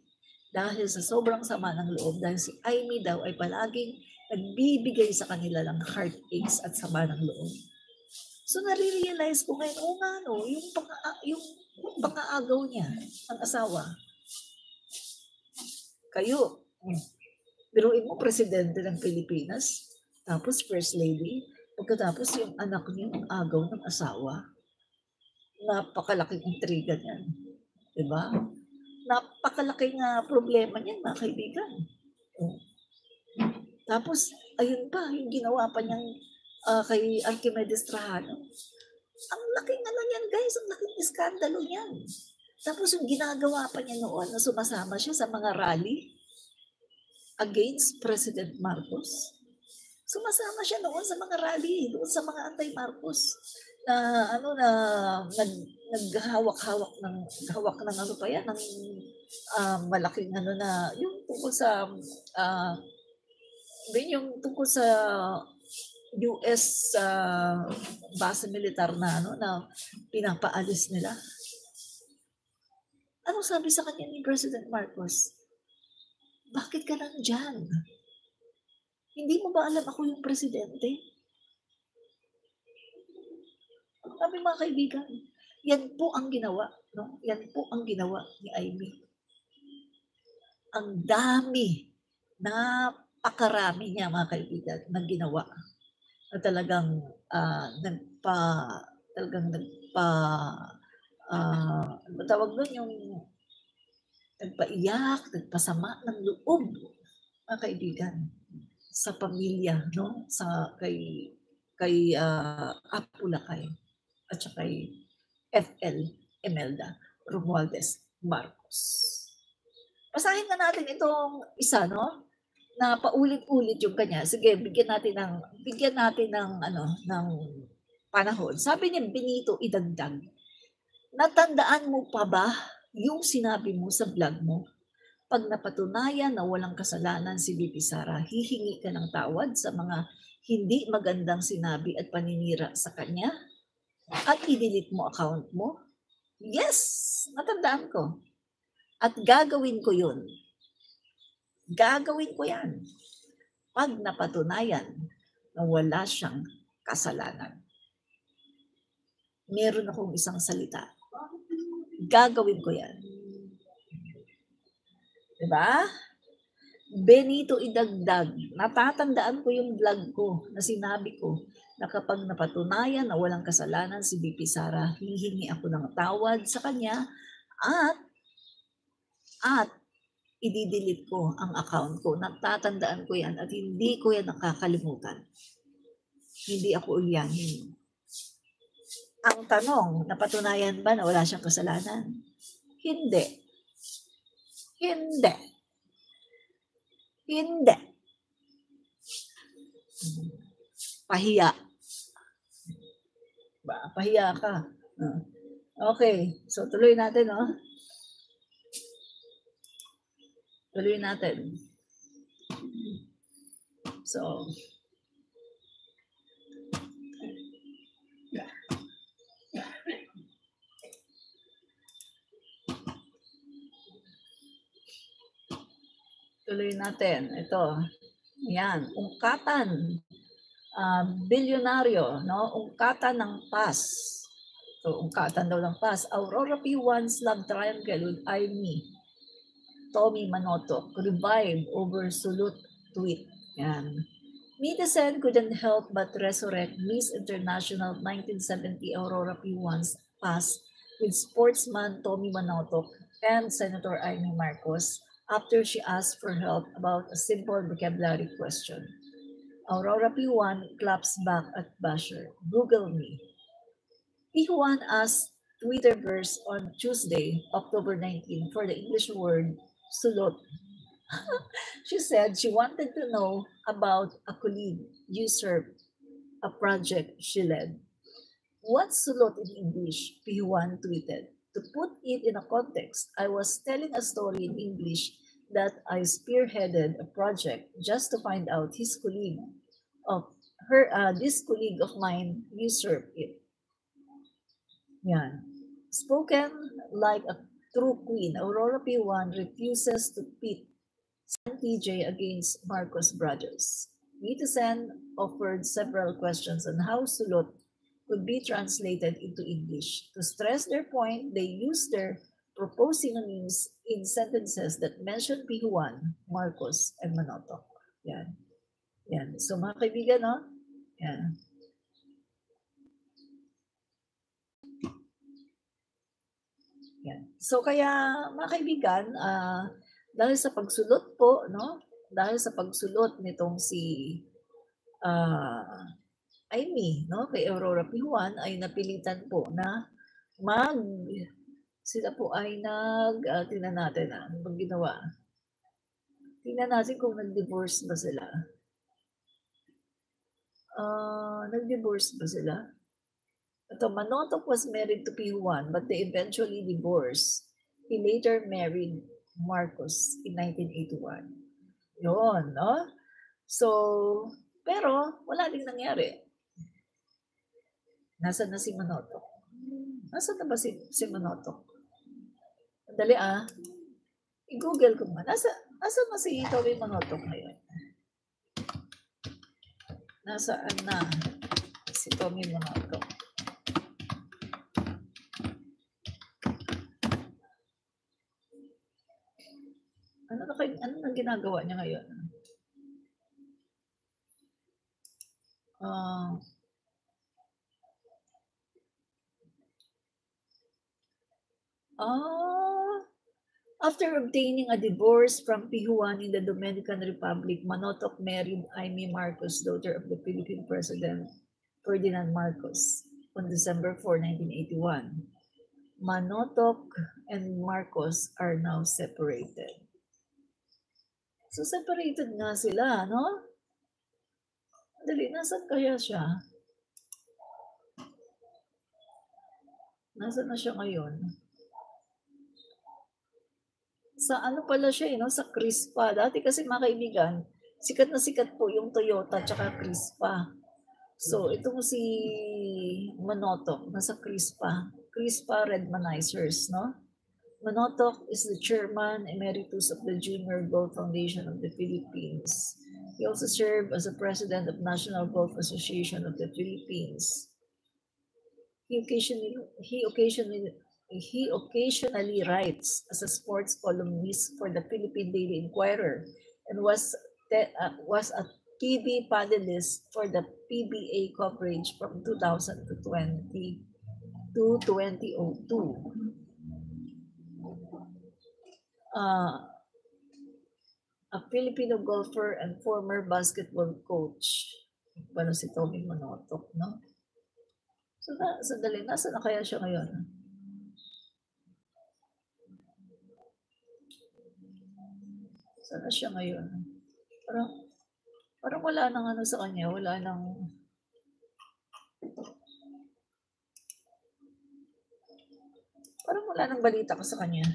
Dahil sa sobrang sama ng loob, dahil si Amy daw ay palaging nagbibigay sa kanila ng heartaches at sama ng loob. So nare-realize ko ngayon, yung pang-aagaw niya, ang asawa. Kayo, biruin mo presidente ng Pilipinas, tapos first lady, pagkatapos yung anak niyo ang agaw ng asawa. Napakalaking intriga niyan. Diba? Napakalaking problema niyan, mga kaibigan. Tapos, ayun pa, yung ginawa pa niyang kay Archimedes Trajano. Ang laking niyan, guys, ang laking iskandalo niyan. Tapos yung ginagawa pa niya noon na sumasama siya sa mga rally against President Marcos. Sumasama siya noon sa mga rally, doon sa mga anti-Marcos na naghahawak ng malaking yung tungkol sa yung tungkol sa US base militar na pinapaalis nila. Anong sabi sa kanya ni President Marcos? Bakit ka nandyan? Hindi mo ba alam ako yung presidente? Sabi mga kaibigan, yan po ang ginawa, no? Yan po ang ginawa ni Amy. Ang dami, napakarami niya mga kaibigan ng ginawa na talagang tawag doon yung nagpaiyak, nagpasama ng loob mga kaibigan sa pamilya, no? Sa kay Apulacay at saka kay FL Imelda Romualdez Marcos. Basahin na natin itong isa, no? Na paulit-ulit yung kanya. Sige, bigyan natin ng panahon. Sabi niya, Benito idagdag, natandaan mo pa ba yung sinabi mo sa vlog mo? Pag napatunayan na walang kasalanan si BP Sara, hihingi ka ng tawad sa mga hindi magandang sinabi at paninira sa kanya? At i-delete mo account mo? Yes! Natandaan ko. At gagawin ko yun. Gagawin ko yan. Pag napatunayan na wala siyang kasalanan. Meron akong isang salita. Gagawin ko yan. Diba? Benito idagdag, natatandaan ko yung vlog ko na sinabi ko na kapag napatunayan na walang kasalanan si VP Sara, hihingi ako ng tawad sa kanya at i-delete ko ang account ko. Natatandaan ko yan at hindi ko yan nakakalimutan. Hindi ako ulyanin. Ang tanong, napatunayan ba na wala siyang kasalanan? Hindi. Hindi. Hindi. Pahiya. Pahiya ka. Okay, so tuloy natin, no? Tuloy natin. So, tuloy natin. Ito. Yan. Ungkatan. Bilyonaryo, no? Ungkatan ng PAS. So, ungkatan daw ng PAS. Aurora P1's love triangle with Amy Tommy Manotoc revived over Sulut tweet. Yan. Netizen couldn't help but resurrect Miss International 1970 Aurora P1's PAS with sportsman Tommy Manotoc and Senator Amy Marcos after she asked for help about a simple vocabulary question. Aurora P1 claps back at basher. Google me. P1 asked Twitterverse on Tuesday, October 19, for the English word sulot. She said she wanted to know about a colleague usurped a project she led. What's sulot in English? P1 tweeted. To put it in a context, I was telling a story in English that I spearheaded a project just to find out his colleague of this colleague of mine usurped it. Yan. Spoken like a true queen, Aurora P1 refuses to pit San TJ against Marcos brothers. Netizen offered several questions on how sulot could be translated into English. To stress their point, they used their proposed synonyms in sentences that mention P1, Marcos, and Manotoc. Yan. Yan. So mga kaibigan, no? Yan. Yan. So kaya mga kaibigan, dahil sa pagsulot po, no? Dahil sa pagsulot nitong si Amy, no? Kay Aurora P1 ay napilitan po na sila po ay tingnan natin ano bang ginawa. Tingnan natin kung nag-divorce ba sila. Nag-divorce ba sila? Ito, Manotoc was married to P1 but they eventually divorced. He later married Marcos in 1981. Yun, no? So, pero wala ding nangyari. Nasaan na si Manotoc? Nasaan na ba si Manotoc? Dali i-google ko nga. Nasaan na si Tommy Manotoc ngayon? Nasaan na si Tommy Manotoc? Ano nang ginagawa niya ngayon? After obtaining a divorce from P1 in the Dominican Republic, Manotoc married Amy Marcos, daughter of the Philippine President Ferdinand Marcos, on December 4, 1981. Manotoc and Marcos are now separated. So separated nga sila, no? Dali, nasan kaya siya? Nasaan na siya ngayon? Sa ano pala siya, no? Sa Crispa. Dati kasi mga kaibigan, sikat na sikat po yung Toyota tsaka Crispa. So, itong si Manotoc, nasa Crispa. Crispa Redmanizers, no? Manotoc is the chairman emeritus of the Junior Golf Foundation of the Philippines. He also served as the president of National Golf Association of the Philippines. He occasionally writes as a sports columnist for the Philippine Daily Inquirer and was a TV panelist for the PBA coverage from 2000 to 2002. A Filipino golfer and former basketball coach. Paano si Tommy Manotoc, no? So, sandali, nasa na kaya siya ngayon? Saan na siya ngayon? Parang wala nang ano sa kanya, wala nang... Parang wala nang balita ko sa kanya.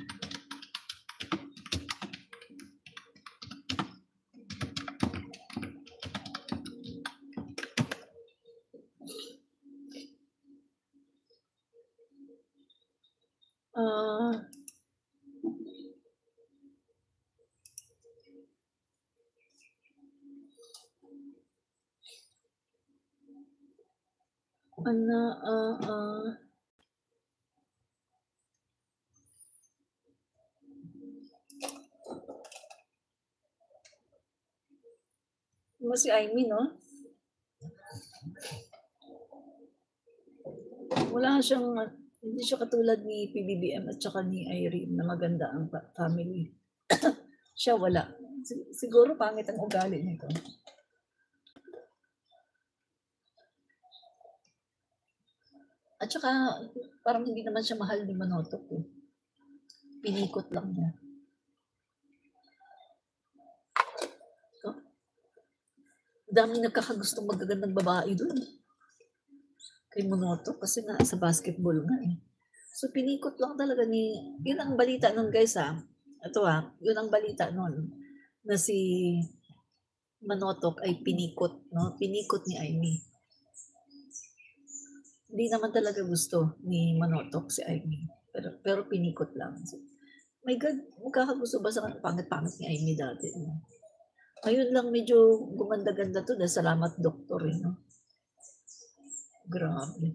Si Amy, no? Wala siyang, hindi siya katulad ni PBBM at saka ni Irene na maganda ang family. Siya wala. Siguro pangit ang ugali nito. At saka parang hindi naman siya mahal ni Manotoc. Pinikot lang niya. Dami nagkakagustong magagandang babae doon. Kay Manotoc kasi nga sa basketball nga eh. So pinikot lang talaga yun ang balita nun guys Ito yun ang balita nun na si Manotoc ay pinikot, no? Pinikot ni Amy. Hindi naman talaga gusto ni Manotoc si Amy. Pero pinikot lang. So, my God, magkakagusto ba sa pangit-pangit ni Amy dati? Ayun lang medyo gumanda-ganda to dahil salamat doktor no? Grabe.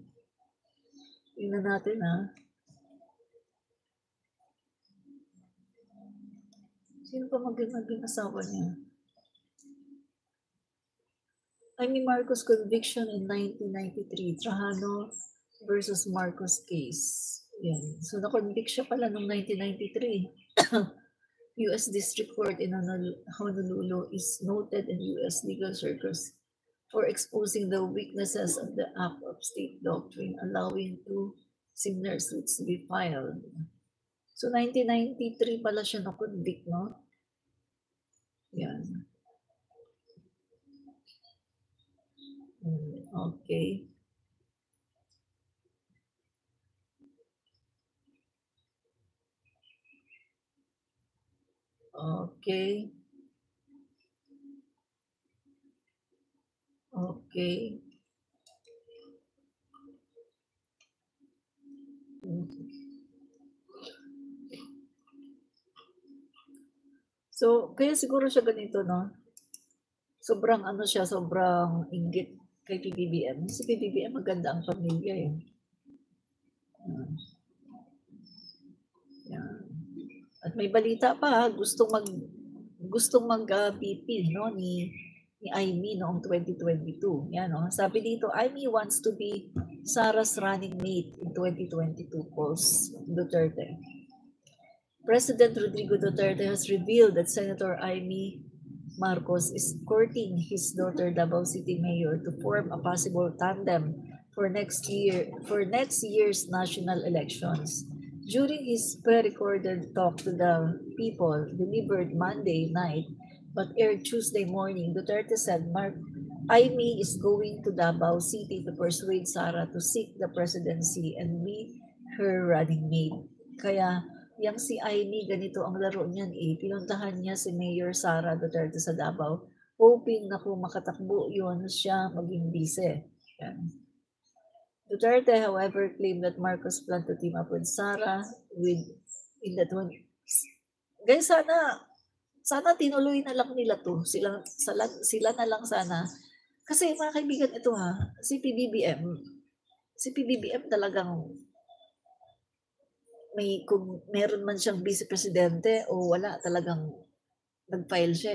Tingnan natin Sino pa maging asawa niya? Amy Marcos conviction in 1993. Trajano versus Marcos case. Yan. So na-convict siya pala noong 1993. U.S. District Court in Honolulu is noted in U.S. legal circles for exposing the weaknesses of the Act of State Doctrine, allowing two similar suits to be filed. So, 1993 pala siya na-convict, no? Yan. Okay. Okay. Okay. So, kaya siguro siya ganito, no? Sobrang sobrang inggit kay PBBM. Si PBBM maganda ang pamilya eh. Yan. At may balita pa, gustong mag-VP no ni Amy noong 2022. Yan no. Sabi dito, Amy wants to be Sara's running mate in 2022 polls Duterte. President Rodrigo Duterte has revealed that Senator Amy Marcos is courting his daughter Davao City Mayor to form a possible tandem for next year's national elections. During his pre-recorded talk to the people delivered Monday night but aired Tuesday morning, Duterte said Amy is going to Davao City to persuade Sara to seek the presidency and be her running mate. Kaya yang si Amy, ganito ang laro niyan pinuntahan niya si Mayor Sara Duterte sa Davao, hoping na kung makatakbo yun siya maging vice. Yan. Duterte, however, claimed that Marcos planned to team up with Sara in that one. Guys, sana tinuloy na lang nila to. Sila na lang sana. Kasi mga kaibigan, ito si PBBM talagang kung meron man siyang vice presidente o wala, talagang nag-file siya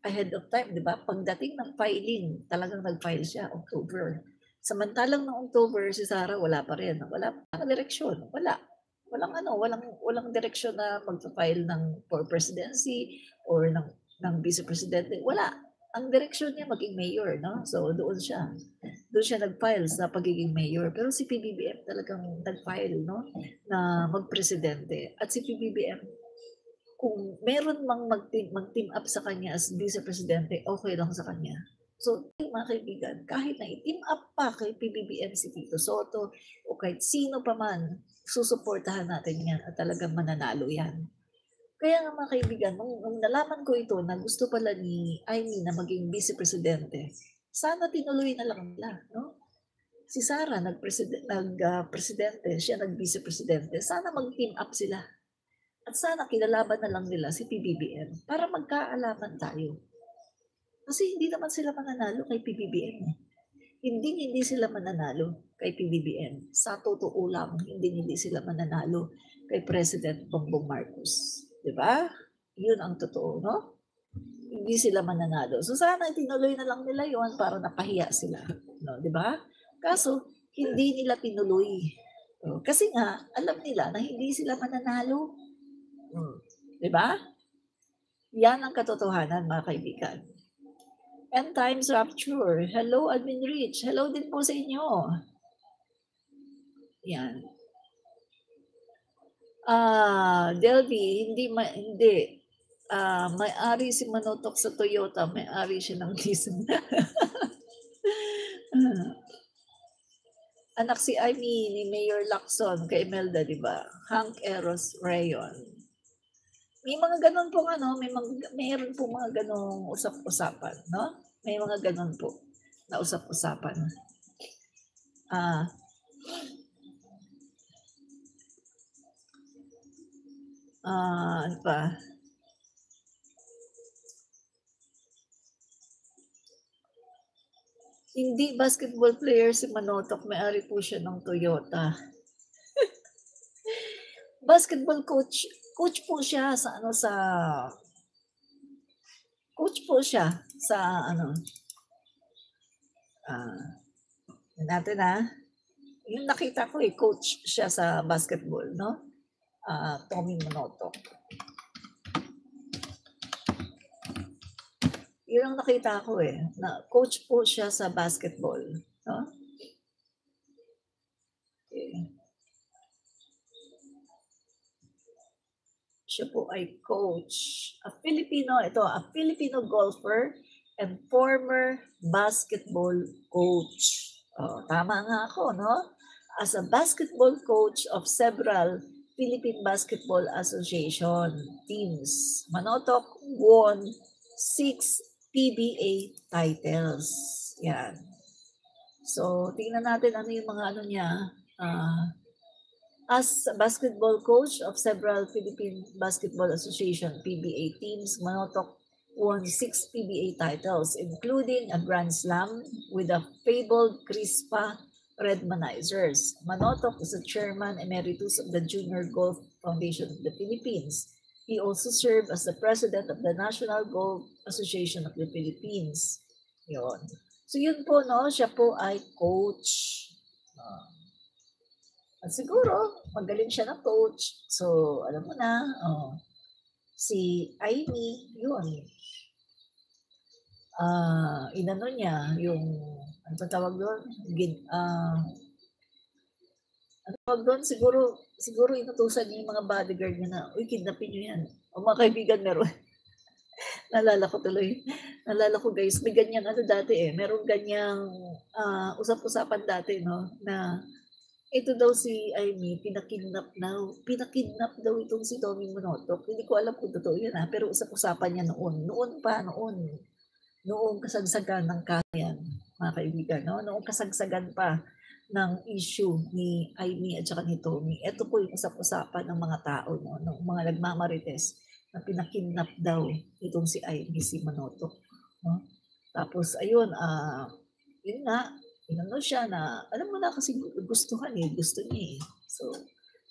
ahead of time, 'di ba? Pagdating ng filing, talagang nag-file siya October. Samantalang noong October si Sara wala pa rin, wala pang direksyon, wala. Walang direksyon na magfa-file for presidency or ng vice presidente, wala. Ang direksyon niya maging mayor, no? So doon siya nag-file sa pagiging mayor. Pero si PBBM talagang nag-file, no, na magpresidente. At si PBBM, kung meron mang mag-team up sa kanya as vice presidente, okay lang sa kanya. So, mga kaibigan, kahit na i-team up pa kay PBBM si Tito Soto o kahit sino pa man, susuportahan natin yan at talagang mananalo yan. Kaya nga mga kaibigan, nung nalaman ko ito na gusto pala ni Amy na maging vice presidente, sana tinuloy na lang nila, no? Si Sara nag-presidente, siya nag-vice presidente, sana mag-team up sila. At sana kinalaban na lang nila si PBBM para magkaalaman tayo. Kasi hindi naman sila mananalo kay PBBM. Hindi sila mananalo kay PBBM. Sa totoo lang, hindi sila mananalo kay President Bongbong Marcos. 'Di ba? 'Yun ang totoo, no? Hindi sila mananalo. So sana tinuloy na lang nila 'yon para napahiya sila, no, 'di ba? Kaso hindi nila tinuloy. Kasi nga alam nila na hindi sila mananalo. 'Di ba? Yan ang katotohanan, mga kaibigan. End times rapture. Hello, Admin Rich. Hello din po sa inyo. Yan. Delby, hindi. May-ari si Manotok sa Toyota, may-ari siya ng Nissan. Anak si Amy ni Mayor Lacson kay Imelda, di ba? Hank Eros Rayon. May mga ganon pong mayroon po mga ganong usap-usapan, no? May mga ganon po na usap-usapan. Ano pa? Hindi basketball player si Manotok, may-ari po siya ng Toyota. Basketball coach po siya coach po siya sa natin yung nakita ko coach siya sa basketball, no? Tommy Manotok. Yun ang nakita ko na coach po siya sa basketball, no? Okay. Siya po ay coach. A Filipino golfer and former basketball coach. Tama nga ako, no? As a basketball coach of several Philippine Basketball Association teams, Manotok won 6 PBA titles. Yan. So, tingnan natin ano yung mga niya. As a basketball coach of several Philippine Basketball Association PBA teams, Manotok won 6 PBA titles, including a Grand Slam with the fabled Crispa Redmanizers. Manotok is the chairman emeritus of the Junior Golf Foundation of the Philippines. He also served as the president of the National Golf Association of the Philippines. Yun. So yun po, no? Siya po ay coach. At siguro, magaling siya na coach. So, alam mo na, si Amy, yun. Inano niya, yung, ano pa tawag doon? Ano tawag doon? Siguro inutusan niya yung mga bodyguard niya na, uy, kidnapin niyo yan. O mga kaibigan, meron. Nalala ko guys, may ganyang dati meron ganyang usap-usapan dati, no, na ito daw si Amy, pinakidnap daw itong si Tommy Manotok. Hindi ko alam kung totoo yun pero usap-usapan niya noong kasagsagan ng kayan, mga kaibigan, no? Noong kasagsagan pa ng issue ni Amy at saka ni Tommy. Ito po yung usap-usapan ng mga tao, no? Ng mga nagmamarites na pinakidnap daw itong si Amy, si Manotok, no? Tapos ayun, yun nga, inano siya na, alam mo na kasi gusto niya So,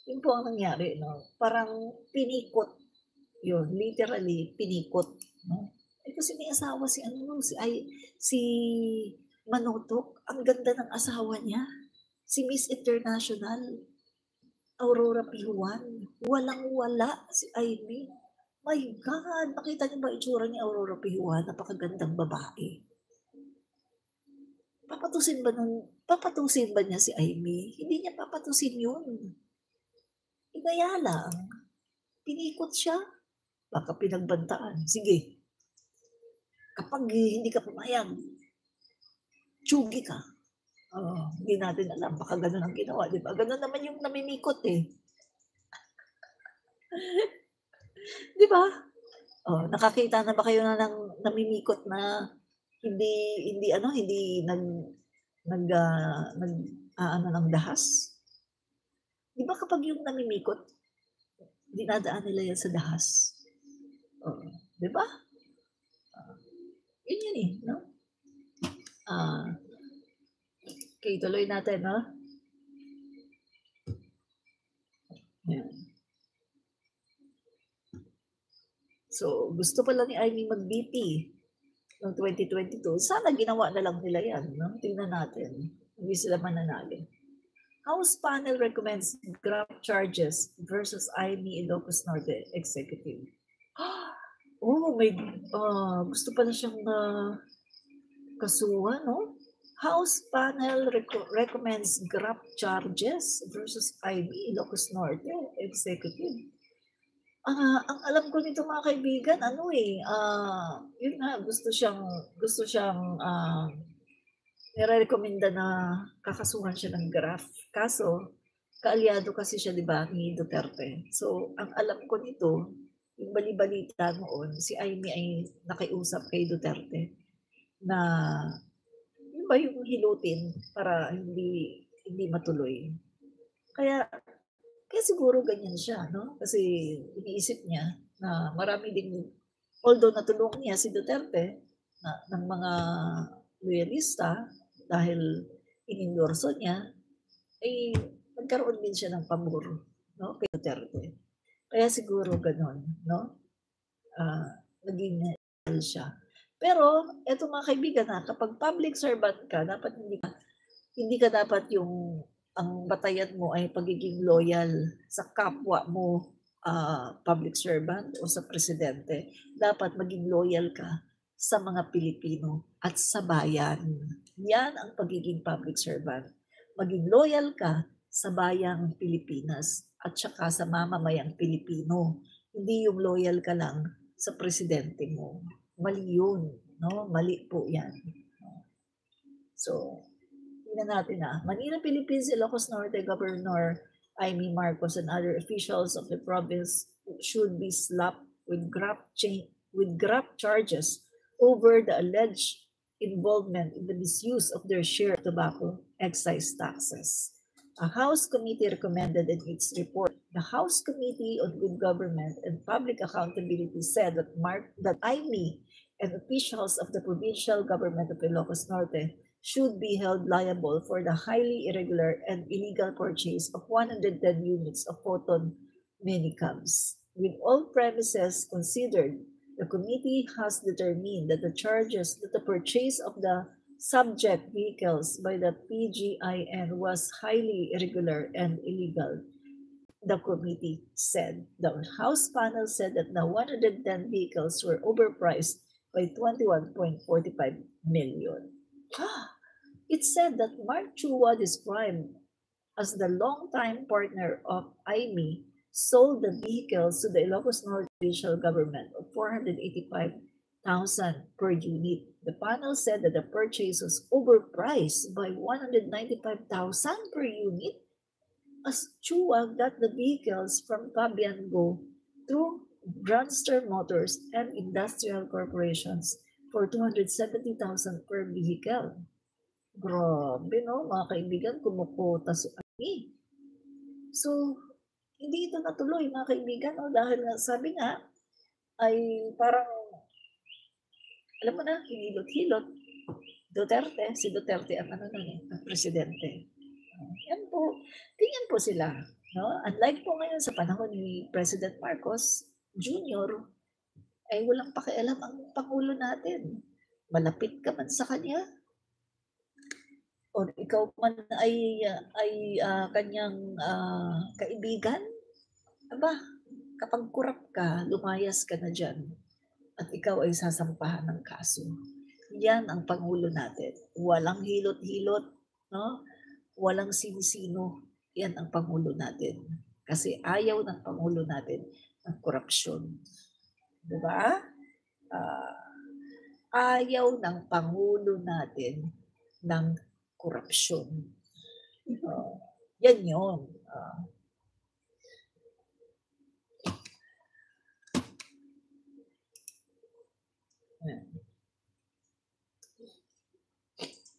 yun po ang nangyari, no? Parang pinikot, yun, literally pinikot, no? Eh, kasi may asawa si ano, si Manotok. Ang ganda ng asawa niya. Si Miss International, Aurora Pijuan. Walang-wala si Amy. My God! Nakita niyo ba itsura ni Aurora Pijuan? Napakagandang babae. Papatusin ba niya si Amy? Hindi niya papatusin yun. Kaya lang, pinikot siya. Baka pinagbantaan. Sige, kapag hindi ka pumayag, tsugi ka. Hindi natin alam. Baka ganun ang ginawa, di ba? Ganun naman yung namimikot eh. Di ba? Nakakita na ba kayo na ng namimikot na hindi ano ng dahas? Di ba kapag yung namimikot, dinadaan nila yan sa dahas? Di ba? Yun eh, no? Okay, tuloy natin, no? Yan. So, gusto pala ni Amy mag-BP noong 2022. Sana ginawa na lang nila yan, no? Tingnan natin. Hindi sila mananalo. House panel recommends graft charges versus Amy Ilocos Norte executive. Gusto pala siyang kasuhan, no? House panel recommends graft charges versus Amy Ilocos Norte executive. Ang alam ko nito mga kaibigan, yun nga, gusto siyang nire-recommenda na kakasuhan siya ng graft. Kaso, kaalyado kasi siya, di ba, ni Duterte. So, ang alam ko nito, yung bali-balita noon, si Amy ay nakiusap kay Duterte na yun ba yung hilutin para hindi matuloy. Kaya siguro ganyan siya, no? Kasi iniisip niya na marami din, although natulungan niya si Duterte ng mga loyalista dahil inendorso niya, ay nagkaroon din siya ng pabor, no, kay Duterte. Kaya siguro ganon, no? Naging siya. Pero, eto mga kaibigan kapag public servant ka, dapat hindi ka dapat ang batayan mo ay pagiging loyal sa kapwa mo, public servant o sa presidente. Dapat maging loyal ka sa mga Pilipino at sa bayan. Yan ang pagiging public servant. Maging loyal ka sa bayang Pilipinas at saka sa mamamayang Pilipino. Hindi yung loyal ka lang sa presidente mo. Mali yun, no? Mali po yan. So, tingnan natin Manila, Philippines, Ilocos Norte Governor Amy Marcos and other officials of the province should be slapped with graft charges over the alleged involvement in the misuse of their share of tobacco excise taxes. A House committee recommended in its report. The House Committee on Good Government and Public Accountability said that Amy and officials of the provincial government of Ilocos Norte should be held liable for the highly irregular and illegal purchase of 110 units of photon minicabs. With all premises considered, the committee has determined that the purchase of the subject vehicles by the PGIN was highly irregular and illegal. The committee said. The House panel said that the 110 vehicles were overpriced by 21.45 million. It said that Mark Chua, described as the longtime partner of Amy, sold the vehicles to the Ilocos Norte provincial government of 485,000 per unit. The panel said that the purchase was overpriced by 195,000 per unit, as Chua got the vehicles from Cabiango through Grandster Motors and Industrial Corporations for 270,000 per vehicle. Grabe, no? Mga kaibigan, kumukota si Amy. So, hindi ito natuloy, mga kaibigan, no? Dahil nga, sabi nga, ay parang, alam mo na, hinilot-hilot. Si Duterte ang ang presidente. Yan po, tingnan po sila. No? Unlike po ngayon sa panahon ni President Marcos Jr., ay walang pakialam ang Pangulo natin. Malapit ka man sa kanya o ikaw man ay kanyang kaibigan, aba, kapag kurap ka, lumayas ka na dyan at ikaw ay sasampahan ng kaso. Yan ang Pangulo natin. Walang hilot-hilot, no? Walang sino-sino. Yan ang Pangulo natin. Kasi ayaw ng Pangulo natin ng korupsyon. Diba? Ayaw ng Pangulo natin ng korupsyon. Yan yun.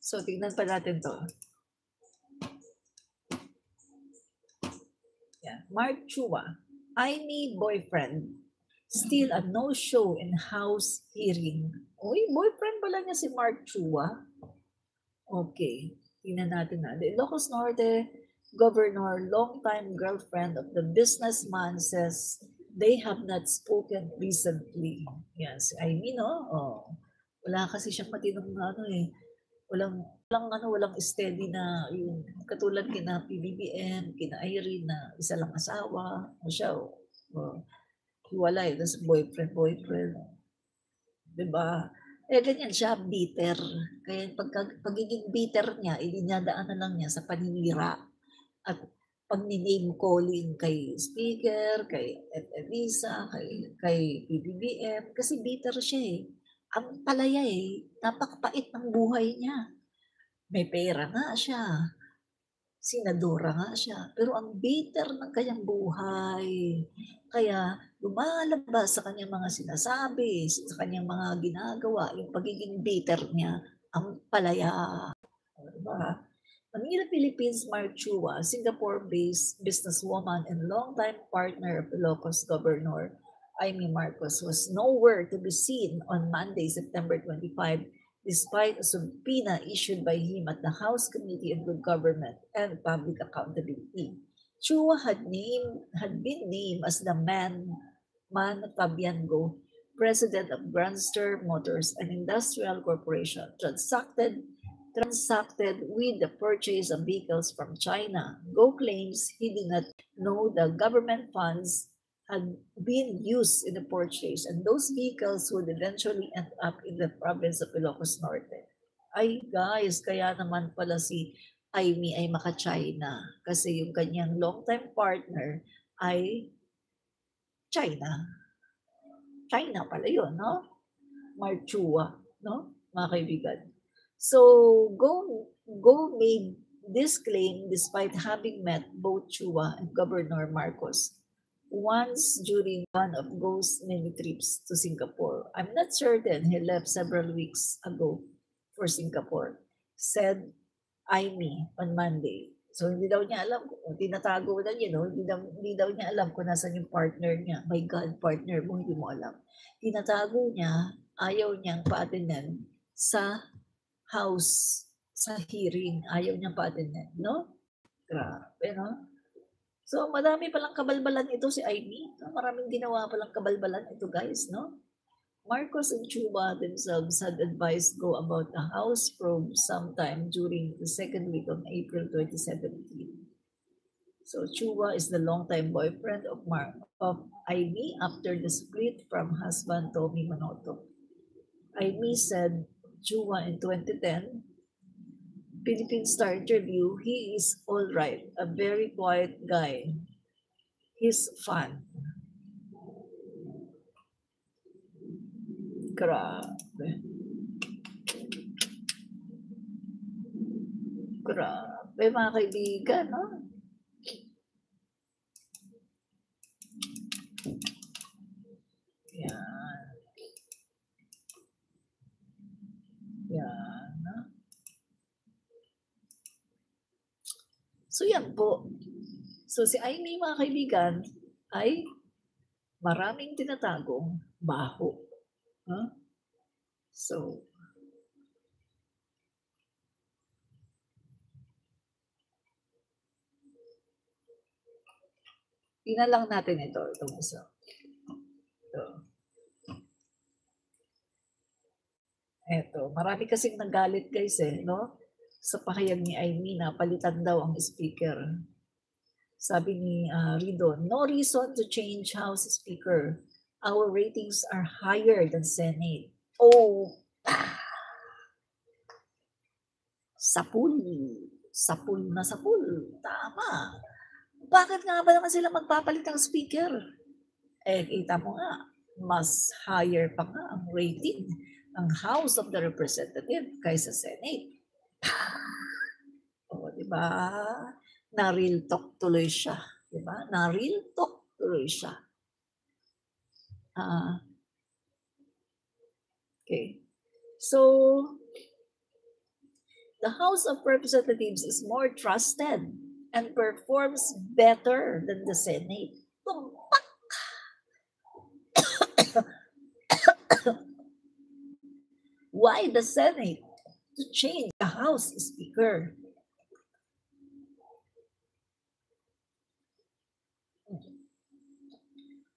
So, tingnan pa natin to. Yeah. Mark Chua, Aimee boyfriend, still a no-show in House hearing. Uy, boyfriend pala niya si Mark Chua. Okay, tingnan natin na. The Ilocos Norte governor, longtime girlfriend of the businessman, says they have not spoken recently. Yes, Aimee, no? Oh, wala kasi siyang matinong walang steady na yung katulad kina PBBM, kina Irene na isa lang asawa, siya, hiwalay, tapos boyfriend. Diba? Ganyan siya, bitter. Kaya pagiging bitter niya, dinadaanan lang niya sa paninira at pag-name calling kay speaker, kay Elisa, kay PBBM, kasi bitter siya eh. Ang palaya eh, napakapait ng buhay niya. May pera nga siya. Senadora nga siya. Pero ang bitter ng kanyang buhay. Kaya lumalabas sa kanyang mga sinasabi, sa kanyang mga ginagawa, yung pagiging bitter niya, ang palaya. Diba? Manila, Philippines, Mark Chua, Singapore-based businesswoman and longtime partner of Ilocos Governor Aimee Marcos, was nowhere to be seen on Monday, September 25, despite a subpoena issued by him at the House Committee on Good Government and Public Accountability. Chua had been named as the man Fabian Go, president of Grandster Motors, an industrial corporation, transacted with the purchase of vehicles from China. Go claims he did not know the government funds had been used in the purchase and those vehicles would eventually end up in the province of Ilocos Norte. Ay guys, kaya naman pala si Aimee ay maka-China kasi yung kanyang long-time partner ay China. China pala yun, no? Mark Chua, no? Mga kaibigan. So, Go made this claim despite having met both Chua and Governor Marcos once during one of Go's many trips to Singapore. I'm not certain he left several weeks ago for Singapore, said Aimee on Monday. So, hindi daw niya alam, tinatago na niya, no? Hindi daw niya alam kung nasan yung partner niya. My God, partner mo, hindi mo alam. Tinatago niya, ayaw niyang pa-attendan sa house, sa hearing. Ayaw niyang pa-attendan, no? Grabe, no? So, marami palang kabalbalan ito si Aimee. Maraming ginawa palang kabalbalan ito, guys, no? Marcos and Chua themselves had advised Go about the House probe sometime during the second week of April 2017. So Chua is the longtime boyfriend of Aimee after the split from husband Tommy Manotoc. Aimee said Chua in 2010, Philippine Star interview, he is all right, a very quiet guy. He's fun. Grabe. Grabe mga kaibigan, no? Yan. Yan, no? So yan po. So si Aimee mga kaibigan ay maraming tinatagong baho. Huh? So, tingnan lang natin itong isa. Ito. Eto, marami kasing nagalit guys no? Sa pahayag ni Amy na palitan daw ang speaker. Sabi ni Ridon, no reason to change House Speaker. Our ratings are higher than Senate. Oh, sapul. Sapul na sapul. Tama. Bakit nga ba naman sila magpapalit ng speaker? Kita mo nga, mas higher pa nga ang rating ng House of the Representative kaysa Senate. O, di ba? Na-real talk tuloy siya. Di ba? Na-real talk tuloy siya. Okay. So, the House of Representatives is more trusted and performs better than the Senate. Tumpak! Why the Senate to change the House Speaker?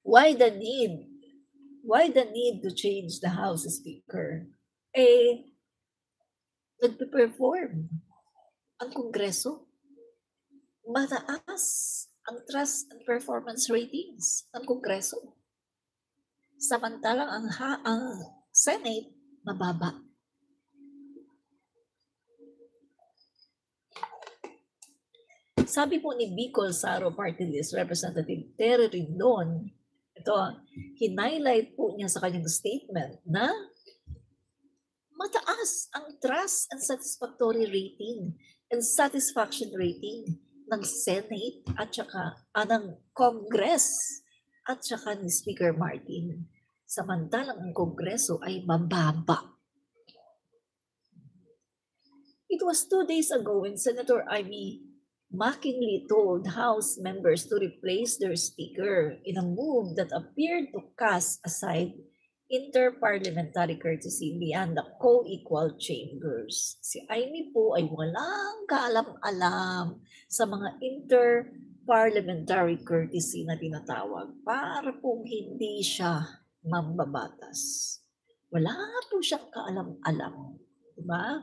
Why the need? Why the need to change the House Speaker? Nagpe-perform ang Kongreso. Mataas ang trust and performance ratings ng Kongreso. Samantalang ang Senate, mababa. Sabi po ni Bicol Saro Party List Representative Terry Ridon, ito, hinighlight po niya sa kanyang statement na mataas ang trust and satisfactory rating and satisfaction rating ng Senate at saka ng Congress at saka ni Speaker Martin. Samantalang ang Kongreso ay mababa. It was 2 days ago when Senator Amy mockingly told House members to replace their speaker in a move that appeared to cast aside interparliamentary courtesy beyond the co-equal chambers. Si Amy po ay walang kaalam-alam sa mga interparliamentary courtesy na tinatawag para pong hindi siya mambabatas. Wala po siyang kaalam-alam. Diba?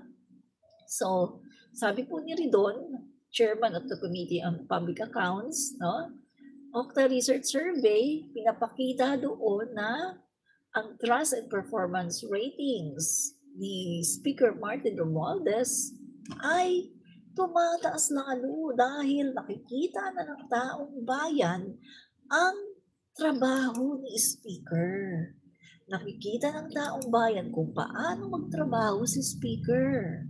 So, sabi po ni Ridon, Chairman of the Committee on Public Accounts, no? Octa Research Survey, pinapakita doon na ang trust and performance ratings ni Speaker Martin Romualdez ay tumataas lalo dahil nakikita na ng taong bayan ang trabaho ni Speaker. Nakikita ng taong bayan kung paano magtrabaho si Speaker.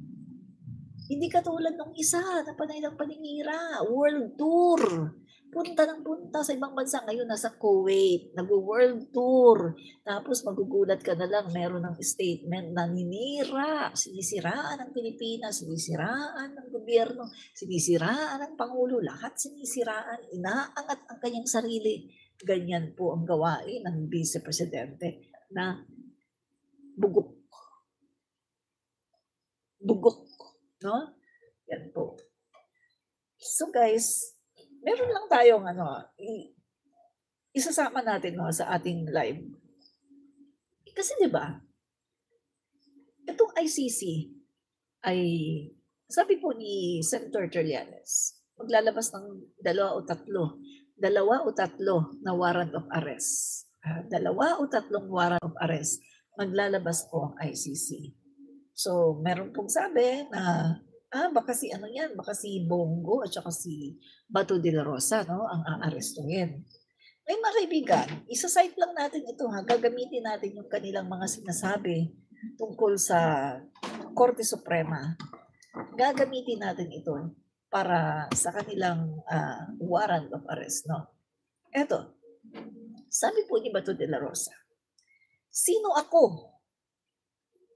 Hindi katulad ng isa na panay ng paninira, world tour. Punta ng punta sa ibang bansa. Ngayon nasa Kuwait, nag-world tour. Tapos magugulat ka na lang, meron ng statement na ninira, sinisiraan ng Pilipinas, sinisiraan ng gobyerno, sinisiraan ng Pangulo, lahat sinisiraan, inaangat ang kanyang sarili. Ganyan po ang gawain ng Vice Presidente na bugok. Bugok. No? Yan po. So guys, meron lang tayong isasama natin sa ating live. Kasi 'di ba? Itong ICC ay sabi po ni Senator Trillanes, maglalabas ng 2 o 3 na warrant of arrest. 2 o 3 warrant of arrest maglalabas po ang ICC. So, meron pong sabi na, baka si baka si Bongo at saka si Bato de la Rosa, no, ang aarestuhin. May mga kaibigan, isa-cite lang natin ito gagamitin natin yung kanilang mga sinasabi tungkol sa Korte Suprema. Gagamitin natin ito para sa kanilang warrant of arrest, no. Eto, sabi po ni Bato de la Rosa, sino ako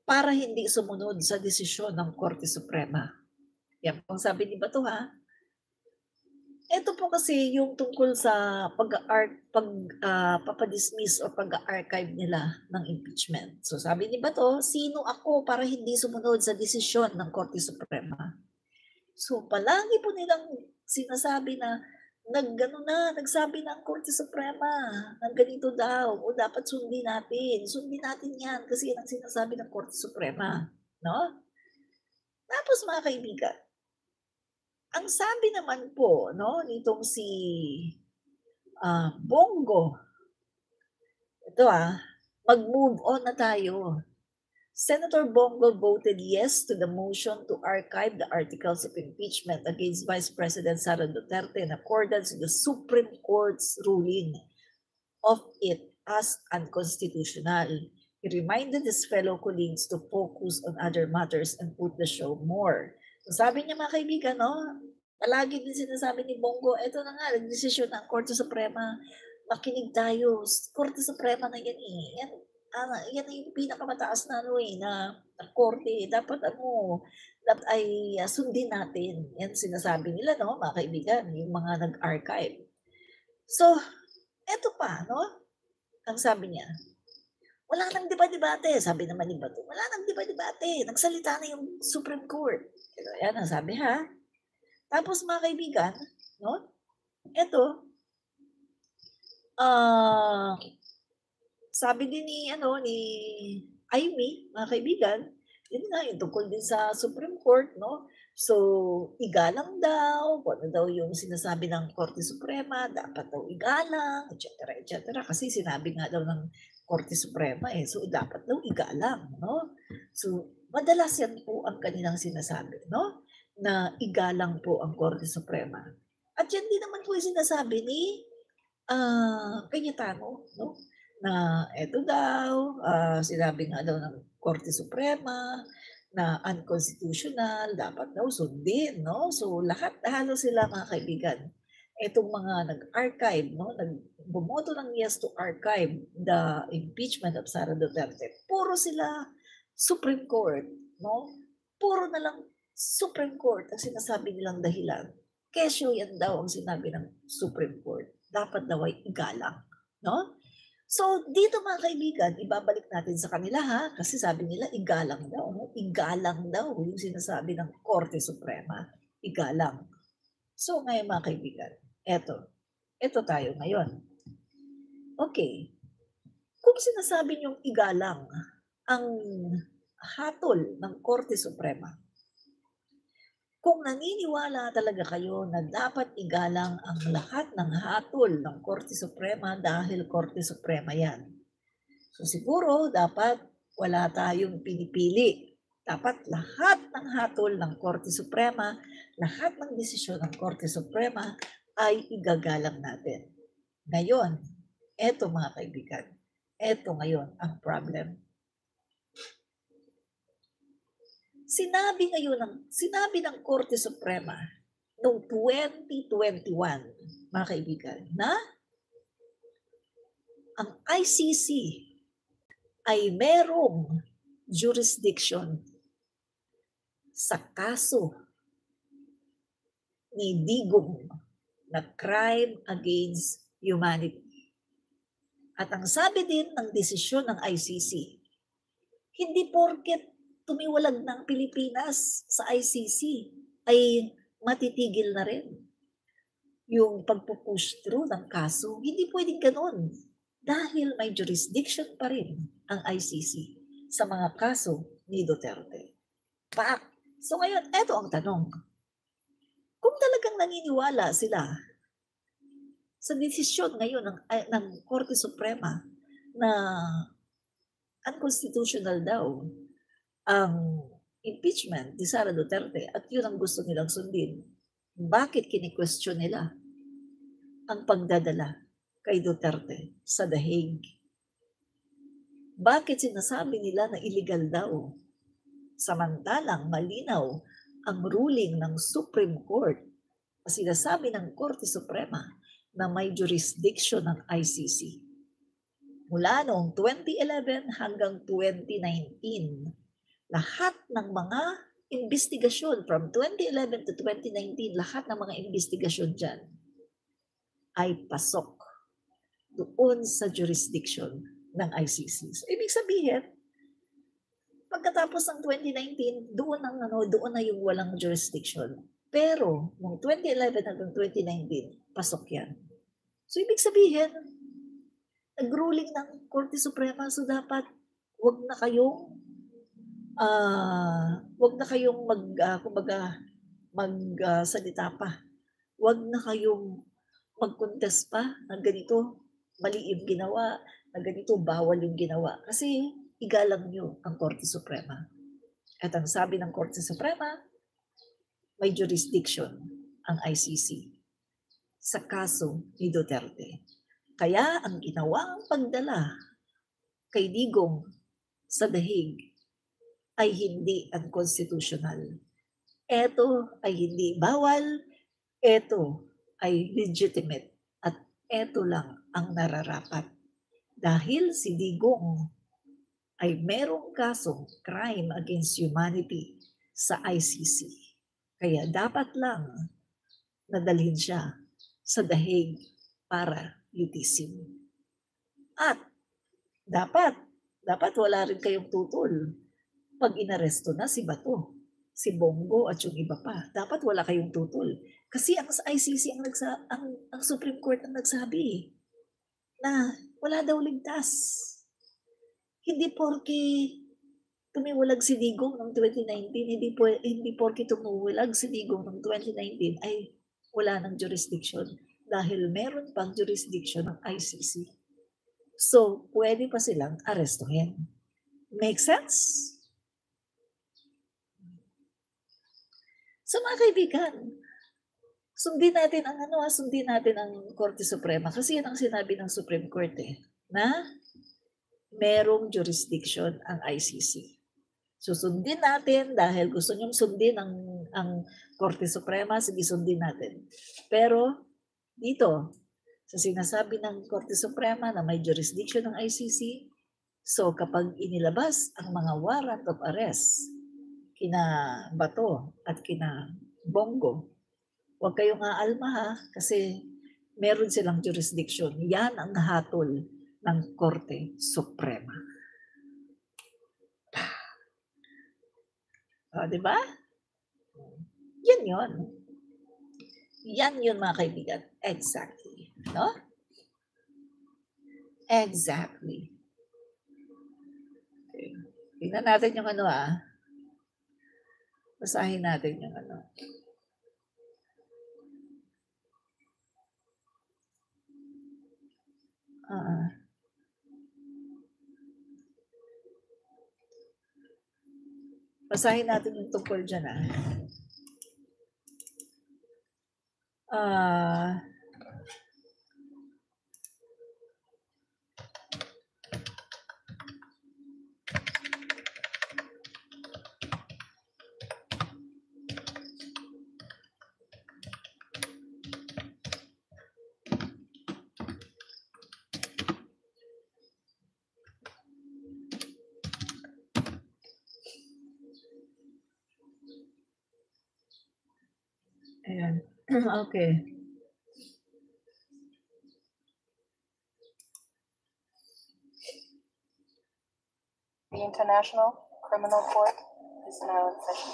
para hindi sumunod sa desisyon ng Korte Suprema? Yan po sabi ni Bato Ito po kasi yung tungkol sa papadismiss o pag-archive nila ng impeachment. So sabi ni Bato, sino ako para hindi sumunod sa desisyon ng Korte Suprema? So palagi po nilang sinasabi na nagsabi na ang Korte Suprema ng ganito daw, o dapat sundin natin. Sundin natin yan kasi yan ang sinasabi ng Korte Suprema. No? Tapos mga kaibigan, ang sabi naman po nitong si Bongo, ito mag-move on na tayo. Senator Bongo voted yes to the motion to archive the articles of impeachment against Vice President Sara Duterte in accordance with the Supreme Court's ruling of it as unconstitutional. He reminded his fellow colleagues to focus on other matters and put the show more. So sabi niya mga kaibigan, palagi din sinasabi ni Bongo, eto na nga, nagdesisyon ng Korte Suprema, makinig tayo, Korte Suprema na yan yan yung pinakamataas na na korte. Dapat ay sundin natin. Yan sinasabi nila, mga kaibigan, yung mga nag-archive. So, eto pa, ang sabi niya, wala nang debate. Sabi naman ni Bato, wala nang debate. Nagsalita na yung Supreme Court. Yan ang sabi Tapos mga kaibigan, eto, sabi din ni Amy, mga kaibigan, yun nga, yung tungkol din sa Supreme Court, So, igalang daw, kung ano daw yung sinasabi ng Korte Suprema, dapat daw igalang, etc. Kasi sinabi nga daw ng Korte Suprema so dapat daw igalang, So, madalas yan po ang kanilang sinasabi, na igalang po ang Korte Suprema. At yan din naman po yung sinasabi ni Cayetano, na eto daw, sinabi nga daw ng Korte Suprema na unconstitutional, dapat daw sundin, So lahat halos sila mga kaibigan, etong mga nag-archive, bumoto ng yes to archive the impeachment of Sara Duterte, puro sila Supreme Court, Puro na lang Supreme Court ang sinasabi nilang dahilan. Kesyo yan daw ang sinabi ng Supreme Court. Dapat daw ay igalang, So, dito mga kaibigan, ibabalik natin sa kanila kasi sabi nila igalang daw. Igalang daw yung sinasabi ng Korte Suprema. Igalang. So, ngayon mga kaibigan, eto tayo ngayon. Okay. Kung sinasabi niyong igalang ang hatol ng Korte Suprema, kung naniniwala talaga kayo na dapat igalang ang lahat ng hatol ng Korte Suprema dahil Korte Suprema yan. So siguro dapat wala tayong pinipili. Dapat lahat ng hatol ng Korte Suprema, lahat ng desisyon ng Korte Suprema ay igagalang natin. Ngayon, eto mga kaibigan, eto ngayon ang problem. Sinabi ng Korte Suprema noong 2021, mga kaibigan, na ang ICC ay merong jurisdiction sa kaso ni Digong na crime against humanity. At ang sabi din ng desisyon ng ICC, hindi porket tumiwalag ng Pilipinas sa ICC ay matitigil na rin yung pagpupush through ng kaso. Hindi pwedeng ganun dahil may jurisdiction pa rin ang ICC sa mga kaso ni Duterte. So ngayon, eto ang tanong. Kung talagang naniniwala sila sa desisyon ngayon ng Korte Suprema na unconstitutional daw ang impeachment ni Sara Duterte at yun ang gusto nilang sundin, bakit kini-question nila ang pagdadala kay Duterte sa The Hague? Bakit sinasabi nila na illegal daw? Samantalang malinaw ang ruling ng Supreme Court na sinasabi ng Korte Suprema na may jurisdiction ng ICC. Mula noong 2011 hanggang 2019, lahat ng mga investigasyon from 2011 to 2019, lahat ng mga investigasyon dyan ay pasok doon sa jurisdiction ng ICC. So, ibig sabihin, pagkatapos ng 2019, doon na yung walang jurisdiction. Pero, noong 2011 hanggang 2019, pasok yan. So, ibig sabihin, nag-ruling ng Korte Suprema, so dapat wag na kayong magsalita pa. Wag na kayong mag-contest pa ng ganito, mali yung ginawa, na ganito, bawal yung ginawa. Kasi igalang nyo ang Korte Suprema. At ang sabi ng Korte Suprema, may jurisdiction ang ICC sa kaso ni Duterte. Kaya ang ginawang pagdala kay Digong sa The Hague ay hindi unconstitutional. Ito ay hindi bawal, ito ay legitimate, at ito lang ang nararapat. Dahil si Digong ay merong kasong crime against humanity sa ICC. Kaya dapat lang nadalhin siya sa The Hague para litisin. At dapat wala rin kayong tutol pag inaresto na si Bato, si Bongo at yung iba pa. Dapat wala kayong tutol. Kasi ang ICC, ang Supreme Court ang nagsabi na wala daw ligtas. Hindi porke tumiwalag si Digong noong 2019, hindi porke tumuwalag si Digong noong 2019 ay wala ng jurisdiction dahil meron pang jurisdiction ng ICC. So, pwede pa silang arestuhin. Make sense? So mga kaibigan, sundin natin ang Korte Suprema kasi yan ang sinabi ng Supreme Court na merong jurisdiction ang ICC. Susundin natin dahil gusto nyong sundin ang Korte Suprema, sige sundin natin. Pero dito, sa sinasabi ng Korte Suprema na may jurisdiction ng ICC, so kapag inilabas ang mga warrant of arrest kina Bato at kina Bongo, huwag kayong aalma ha, kasi meron silang jurisdiction. Yan ang hatol ng Korte Suprema. Diba? Yan yun. Yan yun mga kaibigan. Exactly. No? Exactly. Okay. Tingnan natin yung basahin natin yung basahin natin yung tungkol dyan Ayan. Okay. The International Criminal Court is now in session.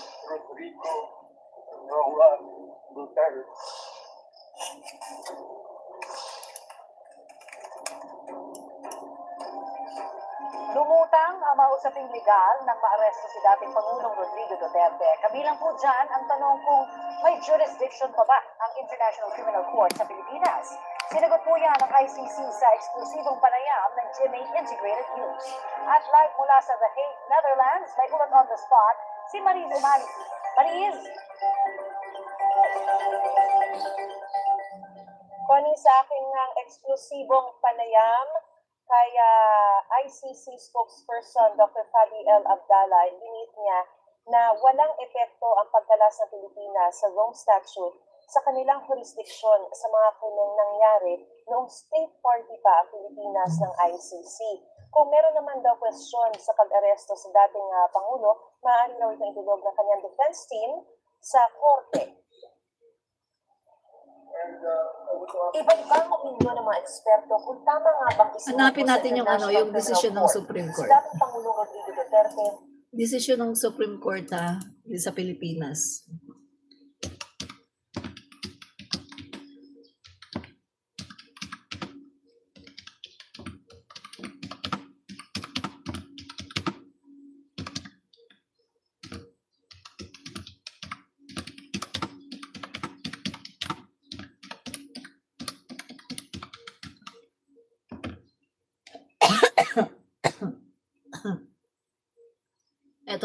Lumutang ang mga usaping legal nang maaresto si dating Pangulong Rodrigo Duterte. Kabilang po dyan ang tanong kung may jurisdiction pa ba ang International Criminal Court sa Pilipinas. Sinagot po yan ng ICC sa eksklusibong panayam ng GMA Integrated News. At live mula sa The Hague, Netherlands, may ulat on the spot si Mariz Umali. Mariz! Kani sa aking ng eksklusibong panayam, kaya ICC spokesperson Dr. Fadi L. Abdallah, init niya na walang epekto ang pagkalas ng Pilipinas sa Rome Statute sa kanilang jurisdiksyon sa mga krimeng nangyari noong state party pa ang Pilipinas ng ICC. Kung meron naman daw question sa pag-aresto sa dating Pangulo, maaari raw itong itulog ng kanyang defense team sa korte. Iba-iba ang opinion ng mga eksperto kung tama nga bang hanapin natin yung desisyon ng Supreme Court. Dating Pangulong Rodrigo Duterte. Desisyon ng Supreme Court sa Pilipinas.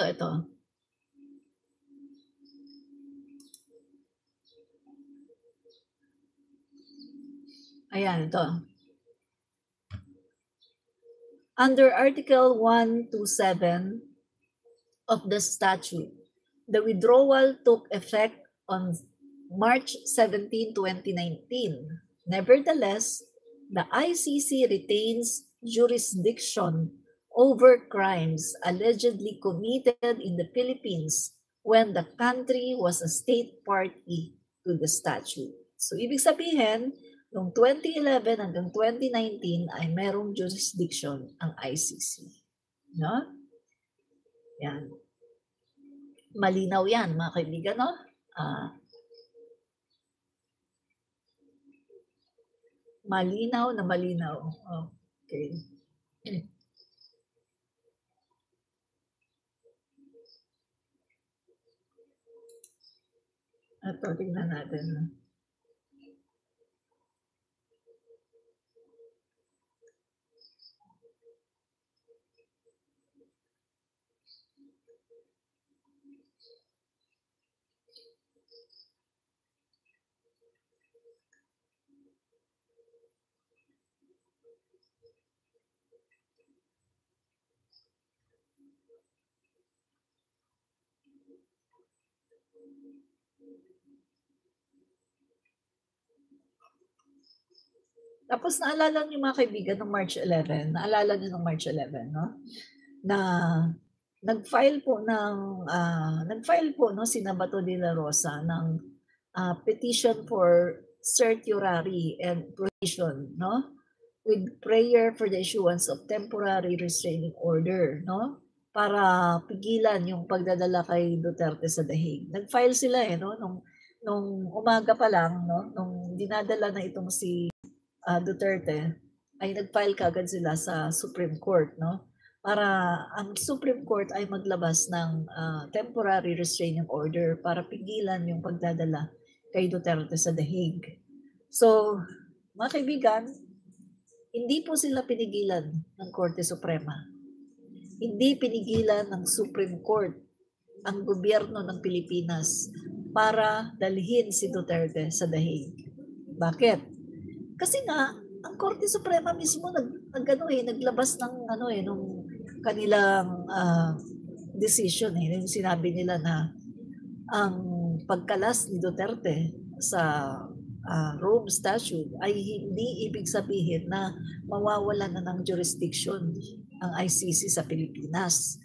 Ito. Ayan, ito. Under Article 127 of the statute, the withdrawal took effect on March 17, 2019. Nevertheless, the ICC retains jurisdiction over crimes allegedly committed in the Philippines when the country was a state party to the statute. So, ibig sabihin, noong 2011 hanggang 2019 ay merong jurisdiction ang ICC. No? Yan. Malinaw yan, mga kaibigan, no? Malinaw na malinaw. Okay. Ito, tingnan natin. Tapos naalala niyo mga kaibigan ng March 11, naalala niyo ng March 11, no? Na nag-file po no si Bato de la Rosa ng petition for certiorari and prohibition, no? With prayer for the issuance of temporary restraining order, no? Para pigilan yung pagdadala kay Duterte sa The Hague. Nag-file sila no nung umaga pa lang, no? Nung dinadala na itong si Duterte, ay nag-file kagad sila sa Supreme Court, no? Para ang Supreme Court ay maglabas ng temporary restraining order para pigilan yung pagdadala kay Duterte sa The Hague. So, mga kaibigan, hindi po sila pinigilan ng Korte Suprema. Hindi pinigilan ng Supreme Court ang gobyerno ng Pilipinas para dalhin si Duterte sa The Hague. Bakit? Kasi nga, ang Korte Suprema mismo naglabas ng nung kanilang decision yung sinabi nila na ang pagkalas ni Duterte sa Rome Statute ay hindi ibig sabihin na mawawalan na ng jurisdiction ang ICC sa Pilipinas.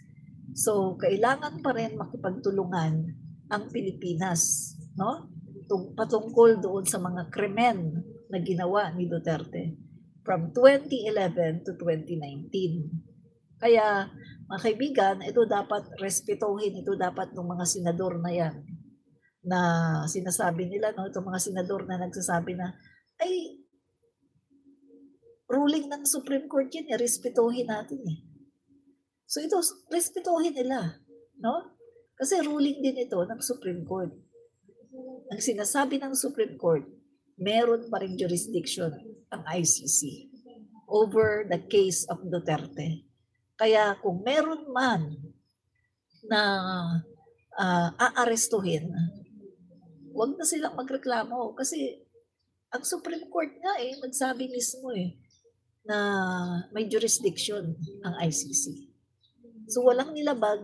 So, kailangan pa rin makipagtulungan ang Pilipinas, no? Patungkol doon sa mga krimen na ginawa ni Duterte from 2011 to 2019. Kaya, mga kaibigan, ito dapat respetuhin, ito dapat ng mga senador na yan na sinasabi nila, no, itong mga senador na nagsasabi na, ay, ruling ng Supreme Court yan, respetuhin natin So ito, respetuhin nila, no? Kasi ruling din ito ng Supreme Court. Ang sinasabi ng Supreme Court, meron pa ring jurisdiction ang ICC over the case of Duterte. Kaya kung meron man na aarestuhin, huwag na silang magreklamo kasi ang Supreme Court nga nagsabi mismo na may jurisdiction ang ICC. So walang nilabag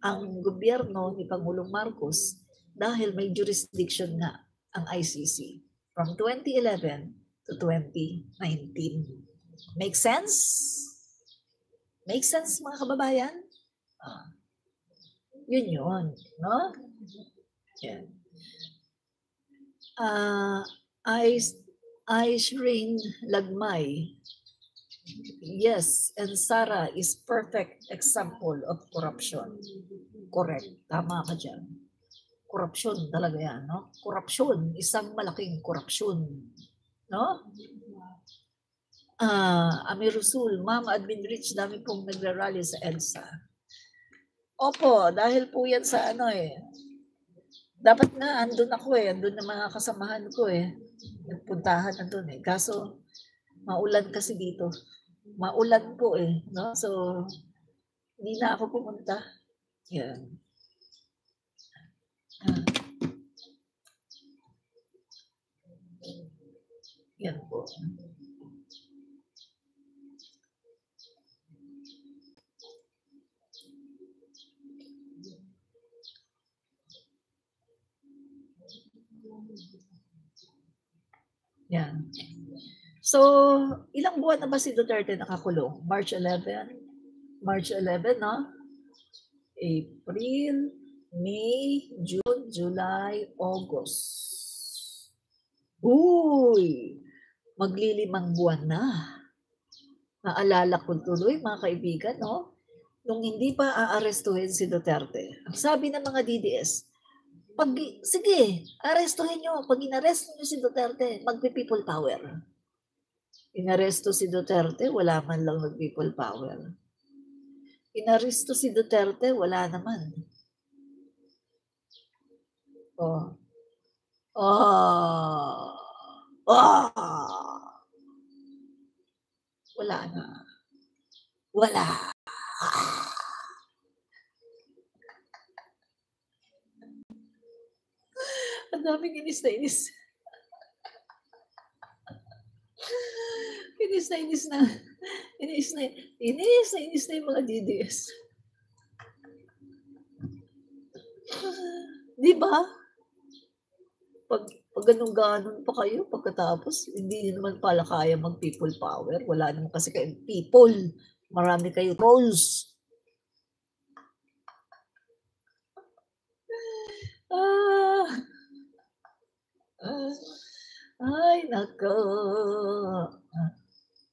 ang gobyerno ni Pangulong Marcos dahil may jurisdiction nga ang ICC from 2011 to 2019. Make sense? Make sense mga kababayan? Yun, no? Yan. Aishrin Lagmay. Yes, and Sara is perfect example of corruption. Correct. Tama ka dyan. Korupsyon talaga yan, no? Korupsyon, isang malaking korupsyon. No? Amir Rusul, Ma'am Admin Rich, dami pong nagrarally sa EDSA. Opo, dahil po yan sa dapat nga andun ako andun na mga kasamahan ko nagpuntahan andun Kaso maulan kasi dito. Maulan po no? So hindi na ako pumunta. Yan. Ah. Yan po. Yan. So, ilang buwan na ba si Duterte nakakulong? March 11? March 11, no? April, May, June, July, August. Uy! Maglilimang buwan na. Naalala ko tuloy, mga kaibigan, no? Nung hindi pa aarestuhin si Duterte, ang sabi ng mga DDS, sige, arestuhin nyo. Pag inaresto nyo si Duterte, magpi-people power. Inaresto si Duterte, wala man lang nag-people power. Inaresto si Duterte, wala naman. Oh. Oh. Oh. Wala na. Wala. Ang daming inis na inis. Inis na inis na. Inis na inis na yung mga DDS. Di ba? Pag ganun-ganon pa kayo, pagkatapos, hindi naman pala kaya mag-people power. Wala naman kasi kayong people. Marami kayo trolls. Ay, nako.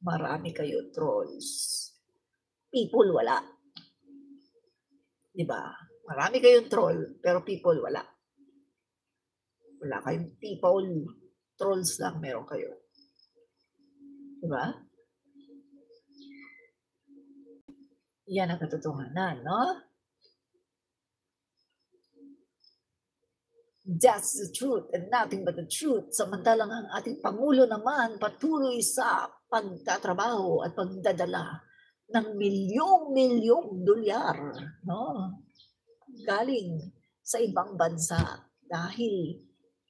Marami kayo trolls. People, wala. Diba? Marami kayong troll, pero people, wala. Wala kayong people. Trolls lang meron kayo. Diba? Yan ang katotohanan, no? That's the truth and nothing but the truth. Samantalang ang ating Pangulo naman patuloy sa pagtatrabaho at pagdadala ng milyong-milyong dolyar, no? Galing sa ibang bansa dahil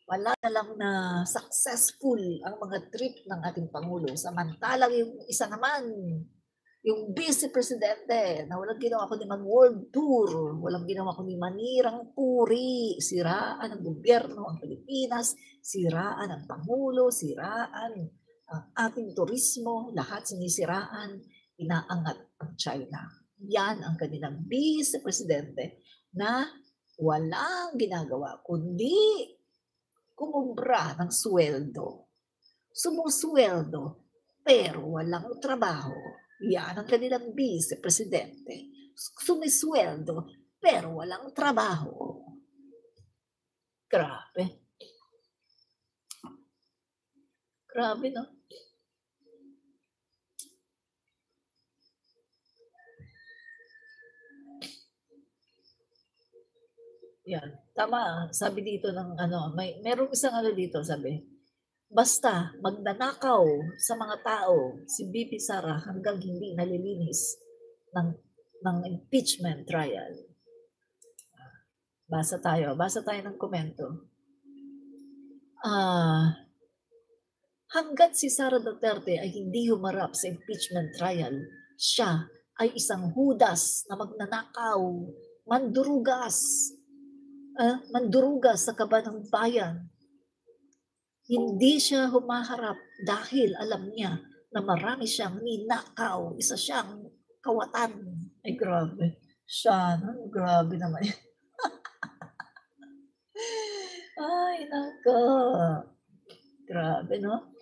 wala na lang na successful ang mga trip ng ating Pangulo. Samantalang yung isa naman, yung Vice Presidente na walang ginawa kundi mag-world tour, walang ginawa kundi manirang puri, siraan ang gobyerno, ang Pilipinas, siraan ang Pangulo, siraan ang ating turismo, lahat sinisiraan, inaangat ang China. Yan ang kanilang Vice Presidente na walang ginagawa kundi kumumbra ng sweldo. Sumusweldo pero walang trabaho. Yan ang kanilang Vice Presidente. Sumisweldo pero walang trabaho. Grabe. Grabe, no? Yan. Tama. Sabi dito ng merong isang dito, sabi, basta magnanakaw sa mga tao si BP Sara hanggang hindi nalilinis ng impeachment trial. Basa tayo ng komento. Hanggat si Sara Duterte ay hindi humarap sa impeachment trial, siya ay isang hudas na magnanakaw, mandurugas sa kaba ng bayan. Hindi siya humaharap dahil alam niya na marami siyang ninakaw. Isa siyang kawatan. Ay, grabe. Siya, no? Grabe naman. Ay, nako. Grabe, no?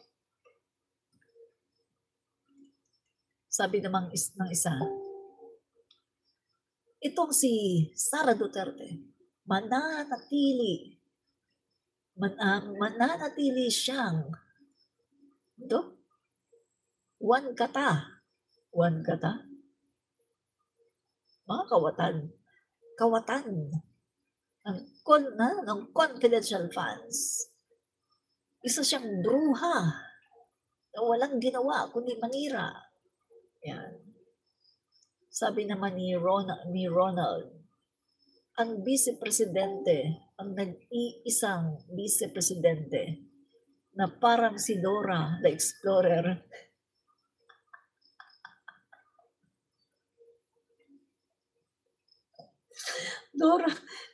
Sabi namang ng isa, itong si Sara Duterte, mananatili siyang one kata mga kawatan ng confidential funds. Isa siyang bruha na walang ginawa kundi manira. Yan. Sabi naman ni Ronald, ang vice-presidente, ang nag-iisang vice-presidente na parang si Dora the Explorer.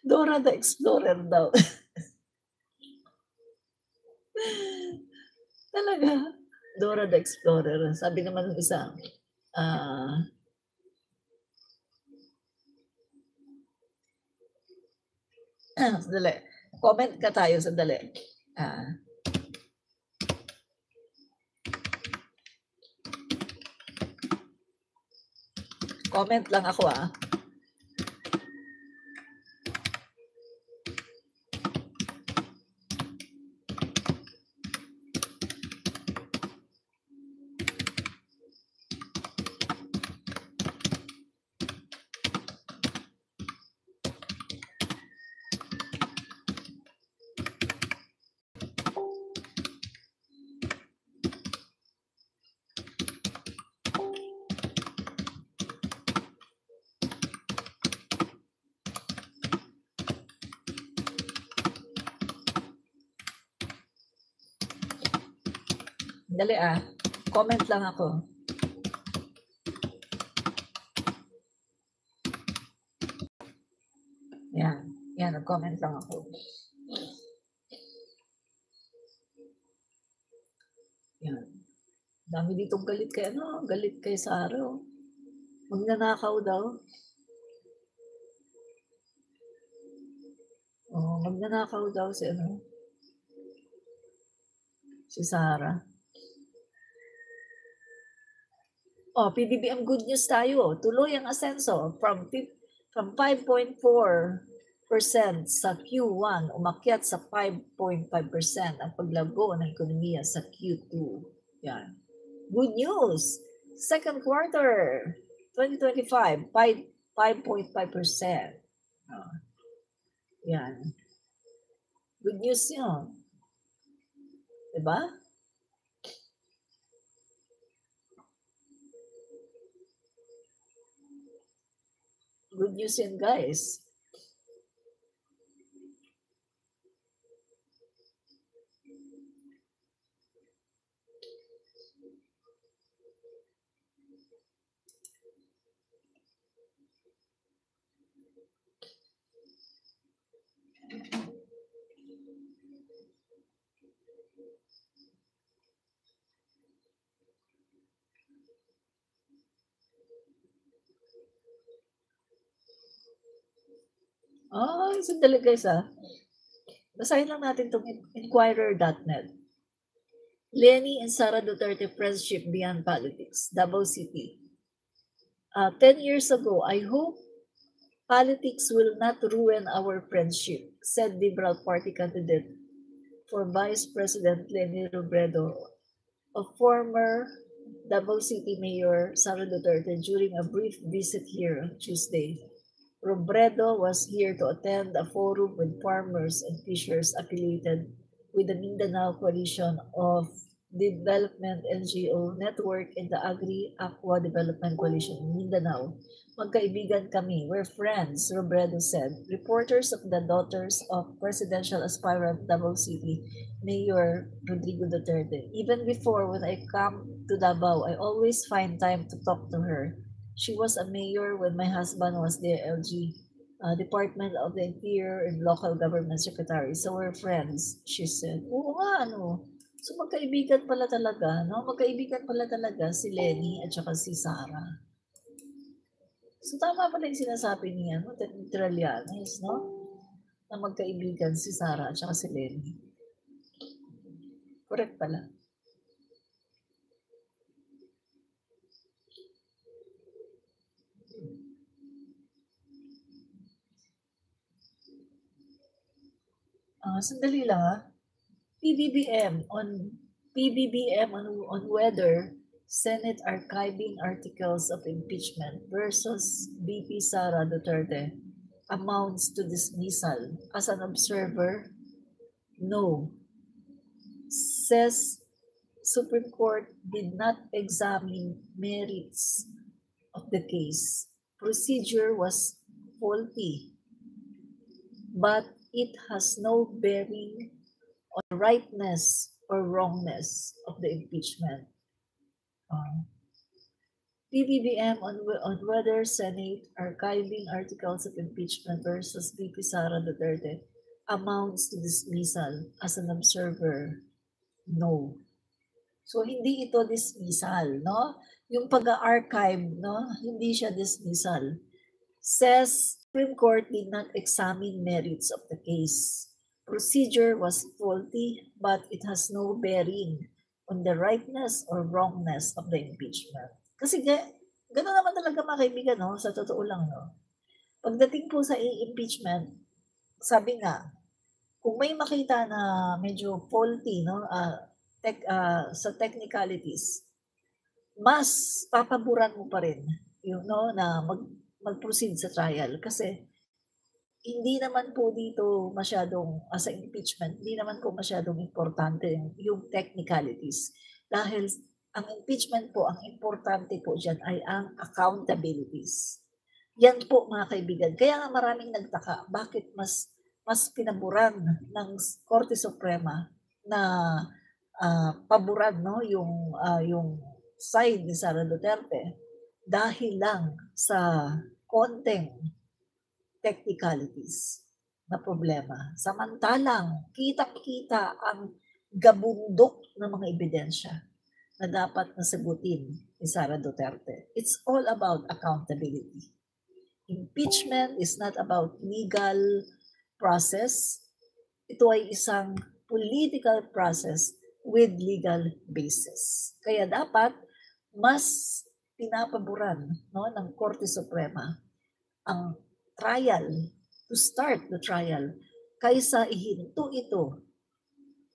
Dora the Explorer daw. Talaga, Dora the Explorer. Sabi naman ng isa, sandali. Comment ka tayo, sandali. Comment lang ako Dali comment lang ako. Yan, nag-comment lang ako. Yan. Dami ditong galit kay Sara. Magnanakaw daw. Magnanakaw daw si Sara. PBBM good news tayo. Tuloy ang asenso from 5.4% sa Q1 umakyat sa 5.5% ang paglago ng ekonomiya sa Q2. Yan. Good news. Second quarter 2025, 5.5%. Yan. Good news yun. Diba? Good news yun, guys. Sandali guys Basahin lang natin itong Inquirer.net. Lenny and Sara Duterte friendship beyond politics, Davao City. 10 years ago, I hope politics will not ruin our friendship, said Liberal Party candidate for Vice President Lenny Robredo of former Davao City Mayor Sara Duterte during a brief visit here on Tuesday. Robredo was here to attend a forum with farmers and fishers affiliated with the Mindanao Coalition of Development NGO Network and the Agri-Aqua Development Coalition in Mindanao. Magkaibigan kami. We're friends, Robredo said. Reporters of the Daughters of Presidential Aspirant Davao City Mayor Rodrigo Duterte. Even before, when I come to Davao, I always find time to talk to her. She was a mayor when my husband was the LG Department of the Interior and Local Government Secretary. So we're friends, she said. Oo nga, So magkaibigan pala talaga, Magkaibigan pala talaga si Lenny at saka si Sara. So tama pala yung sinasabi niya, Trillanes, Na magkaibigan si Sara at saka si Lenny. Correct pala. Sandali lang PBBM on whether Senate archiving articles of impeachment versus VP Sara Duterte amounts to dismissal. As an observer, no. Says Supreme Court did not examine merits of the case. Procedure was faulty. but it has no bearing on the rightness or wrongness of the impeachment. PBBM on whether Senate archiving articles of impeachment versus VP Sara Duterte amounts to dismissal as an observer. No. So, hindi ito dismissal, no? Yung pag-archive, no? Hindi siya dismissal. Says, Supreme Court did not examine merits of the case. Procedure was faulty, but it has no bearing on the rightness or wrongness of the impeachment. Kasi gano'n naman talaga mga kaibigan, no? Sa totoo lang, no? Pagdating po sa impeachment, sabi nga, kung may makita na medyo faulty, no? Sa technicalities, mas papaboran mo pa rin yung, no, na mag-proceed sa trial. Kasi hindi naman po dito masyadong, sa impeachment, hindi naman po masyadong importante yung technicalities. Dahil ang impeachment po, ang importante po dyan ay ang accountabilities. Yan po mga kaibigan. Kaya nga maraming nagtaka, bakit mas pinaburan ng Korte Suprema na paboran, no, yung side ni Sara Duterte dahil lang sa konting technicalities na problema. Samantalang kitang-kita ang gabundok ng mga ebidensya na dapat nasagutin ni Sara Duterte. It's all about accountability. Impeachment is not about legal process. Ito ay isang political process with legal basis. Kaya dapat mas pinapaboran, no, ng Korte Suprema ang trial, to start the trial, kaysa ihinto ito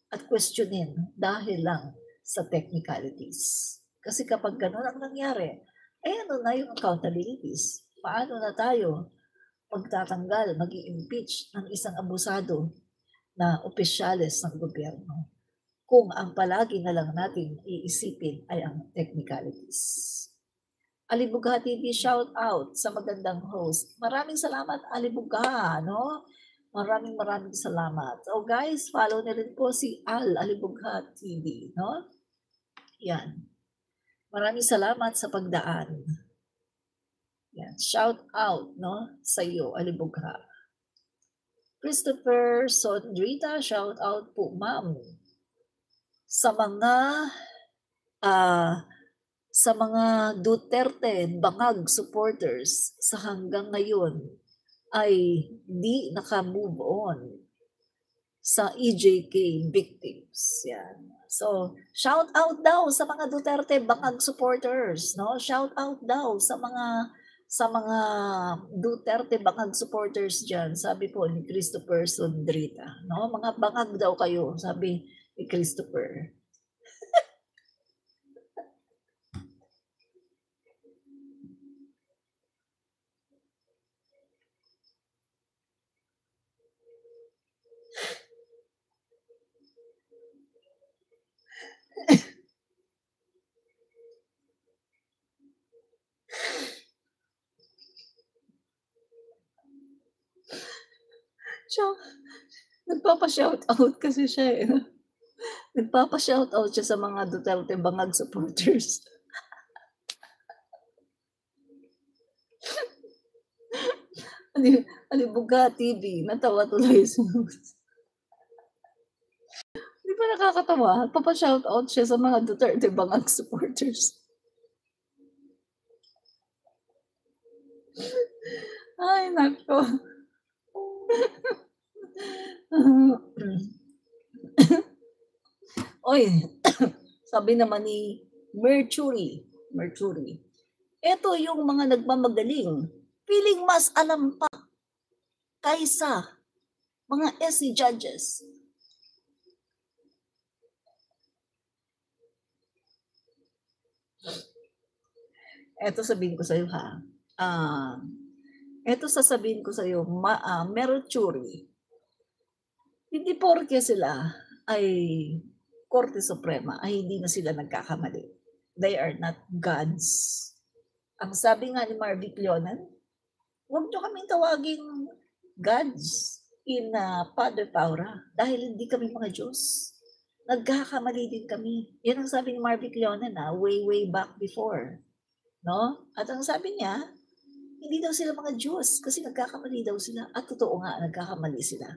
at questionin dahil lang sa technicalities. Kasi kapag gano'n ang nangyari, ay ano na yung accountabilities? Paano na tayo magtatanggal, mag-i-impeach ng isang abusado na opisyales ng gobyerno kung ang palagi na lang natin iisipin ay ang technicalities? Alibugha TV, shout out sa magandang host. Maraming salamat, Alibugha, no? Maraming salamat. So guys, follow na rin po si Alibugha TV, no? Yan. Maraming salamat sa pagdaan. Yan. Shout out, no? Sa iyo, Alibugha. Christopher Sondrita, shout out po, ma'am. Sa mga Duterte bangag supporters sa hanggang ngayon ay di naka-move on sa EJK victims. Yan. So, shout out daw sa mga Duterte bangag supporters, no? Shout out daw sa mga Duterte bangag supporters diyan, sabi po ni Christopher Sondrita, no? Mga bangag daw kayo, sabi ni Christopher. Nagpapa-shout out kasi siya, eh. Nagpapa-shout out siya sa mga Duterte bangag supporters. Alibugha TV, natawa tuloy si Moose. Di ba nakakatawa? Papa-shout out siya sa mga Duterte bangag supporters. Ay, nako. Oy, sabi naman ni Mercury, ito yung mga nagmamagaling, feeling mas alam pa kaysa mga SC judges. Ito sabihin ko sa'yo ha. Ito sasabihin ko sa'yo, Mercury. Hindi porke sila ay Korte Suprema ay hindi na sila nagkakamali. They are not gods. Ang sabi nga ni Marvick Leonan, huwag nyo kaming tawaging gods. in Padre Paura dahil hindi kami mga Diyos. Nagkakamali din kami. Yan ang sabi ni Marvick Leonen way back before. No? At ang sabi niya, hindi daw sila mga Diyos kasi nagkakamali daw sila. At totoo nga, nagkakamali sila.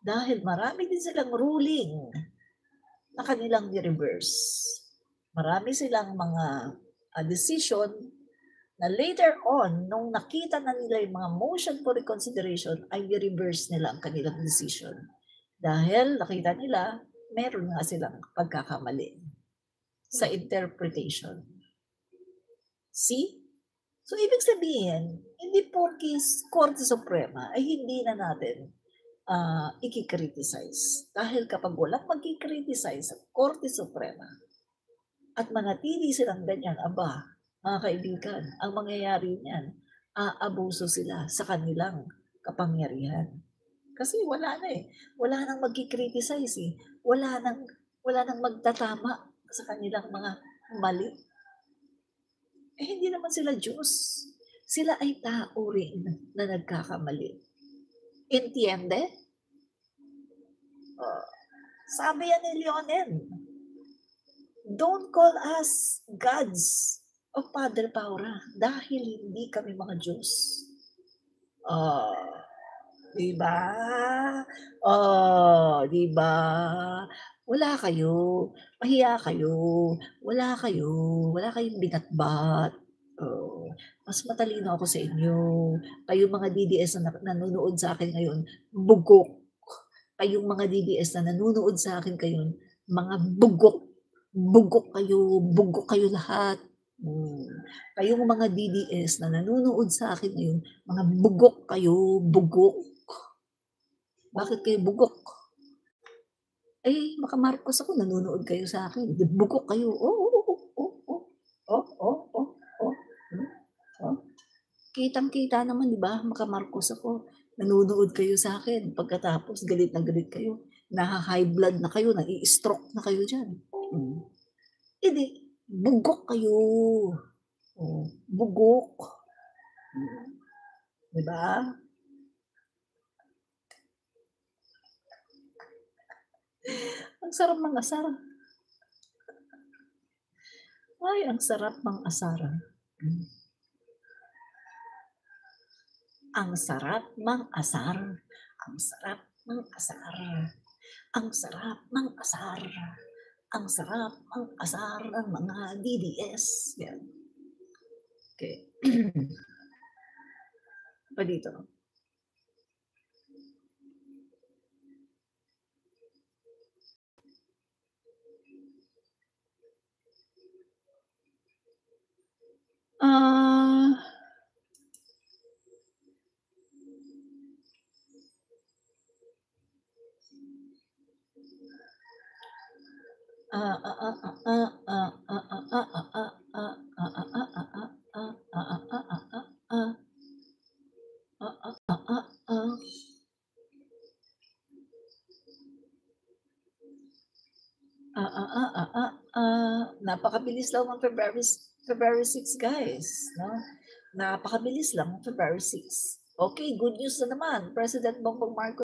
Dahil marami din silang ruling na kanilang ni-reverse. Marami silang mga decision na later on, nung nakita na nila yung mga motion for reconsideration, ay ni-reverse nila ang kanilang decision. Dahil nakita nila, meron nga silang pagkakamali sa interpretation. See? So, ibig sabihin, hindi porke Korte Suprema ay hindi na natin i-criticize. Dahil kapag walang mag-criticize sa Korte Suprema at manatili silang ganyan, mga kaibigan, ang mangyayari niyan, aabuso sila sa kanilang kapangyarihan. Kasi wala na Wala nang mag-criticize Wala nang magtatama sa kanilang mga mali. Hindi naman sila Diyos. Sila ay tao rin na nagkakamali. Entiende? Sabi yan ni Leonen, don't call us gods of Padre Paura dahil hindi kami mga Diyos. Diba? Diba? Wala kayo. Mahiya kayo. Wala kayong binatbat. Mas matalino ako sa inyo. Kayong mga DDS na nanonood sa akin ngayon, bugok. Kayong mga DDS na nanonood sa akin ngayon, mga bugok. Bugok kayo lahat. Kayong mga DDS na nanonood sa akin ngayon, mga bugok kayo, bugok. Bakit kayo bugok? Makamarcos ako, nanonood kayo sa akin. Bugok kayo. Kitang-kita naman, di ba? Makamarcos ako. Nanonood kayo sa akin. Pagkatapos, galit na galit kayo. Naha-high blood na kayo, nai-stroke na kayo dyan. Hindi, bugok kayo. Bugok. Diba? Ang sarap ng asar. Ay, ang sarap ng asar. Ang sarap ng asar. Ang sarap ng asar. Ang sarap ng asar. Ang sarap ng asar ng mga DDS. Yan. Okay. Pa dito. Napakabilis lang ng February 6, guys. No? Napakabilis lang ng February 6. Okay, good news na naman. President Bongbong Marcos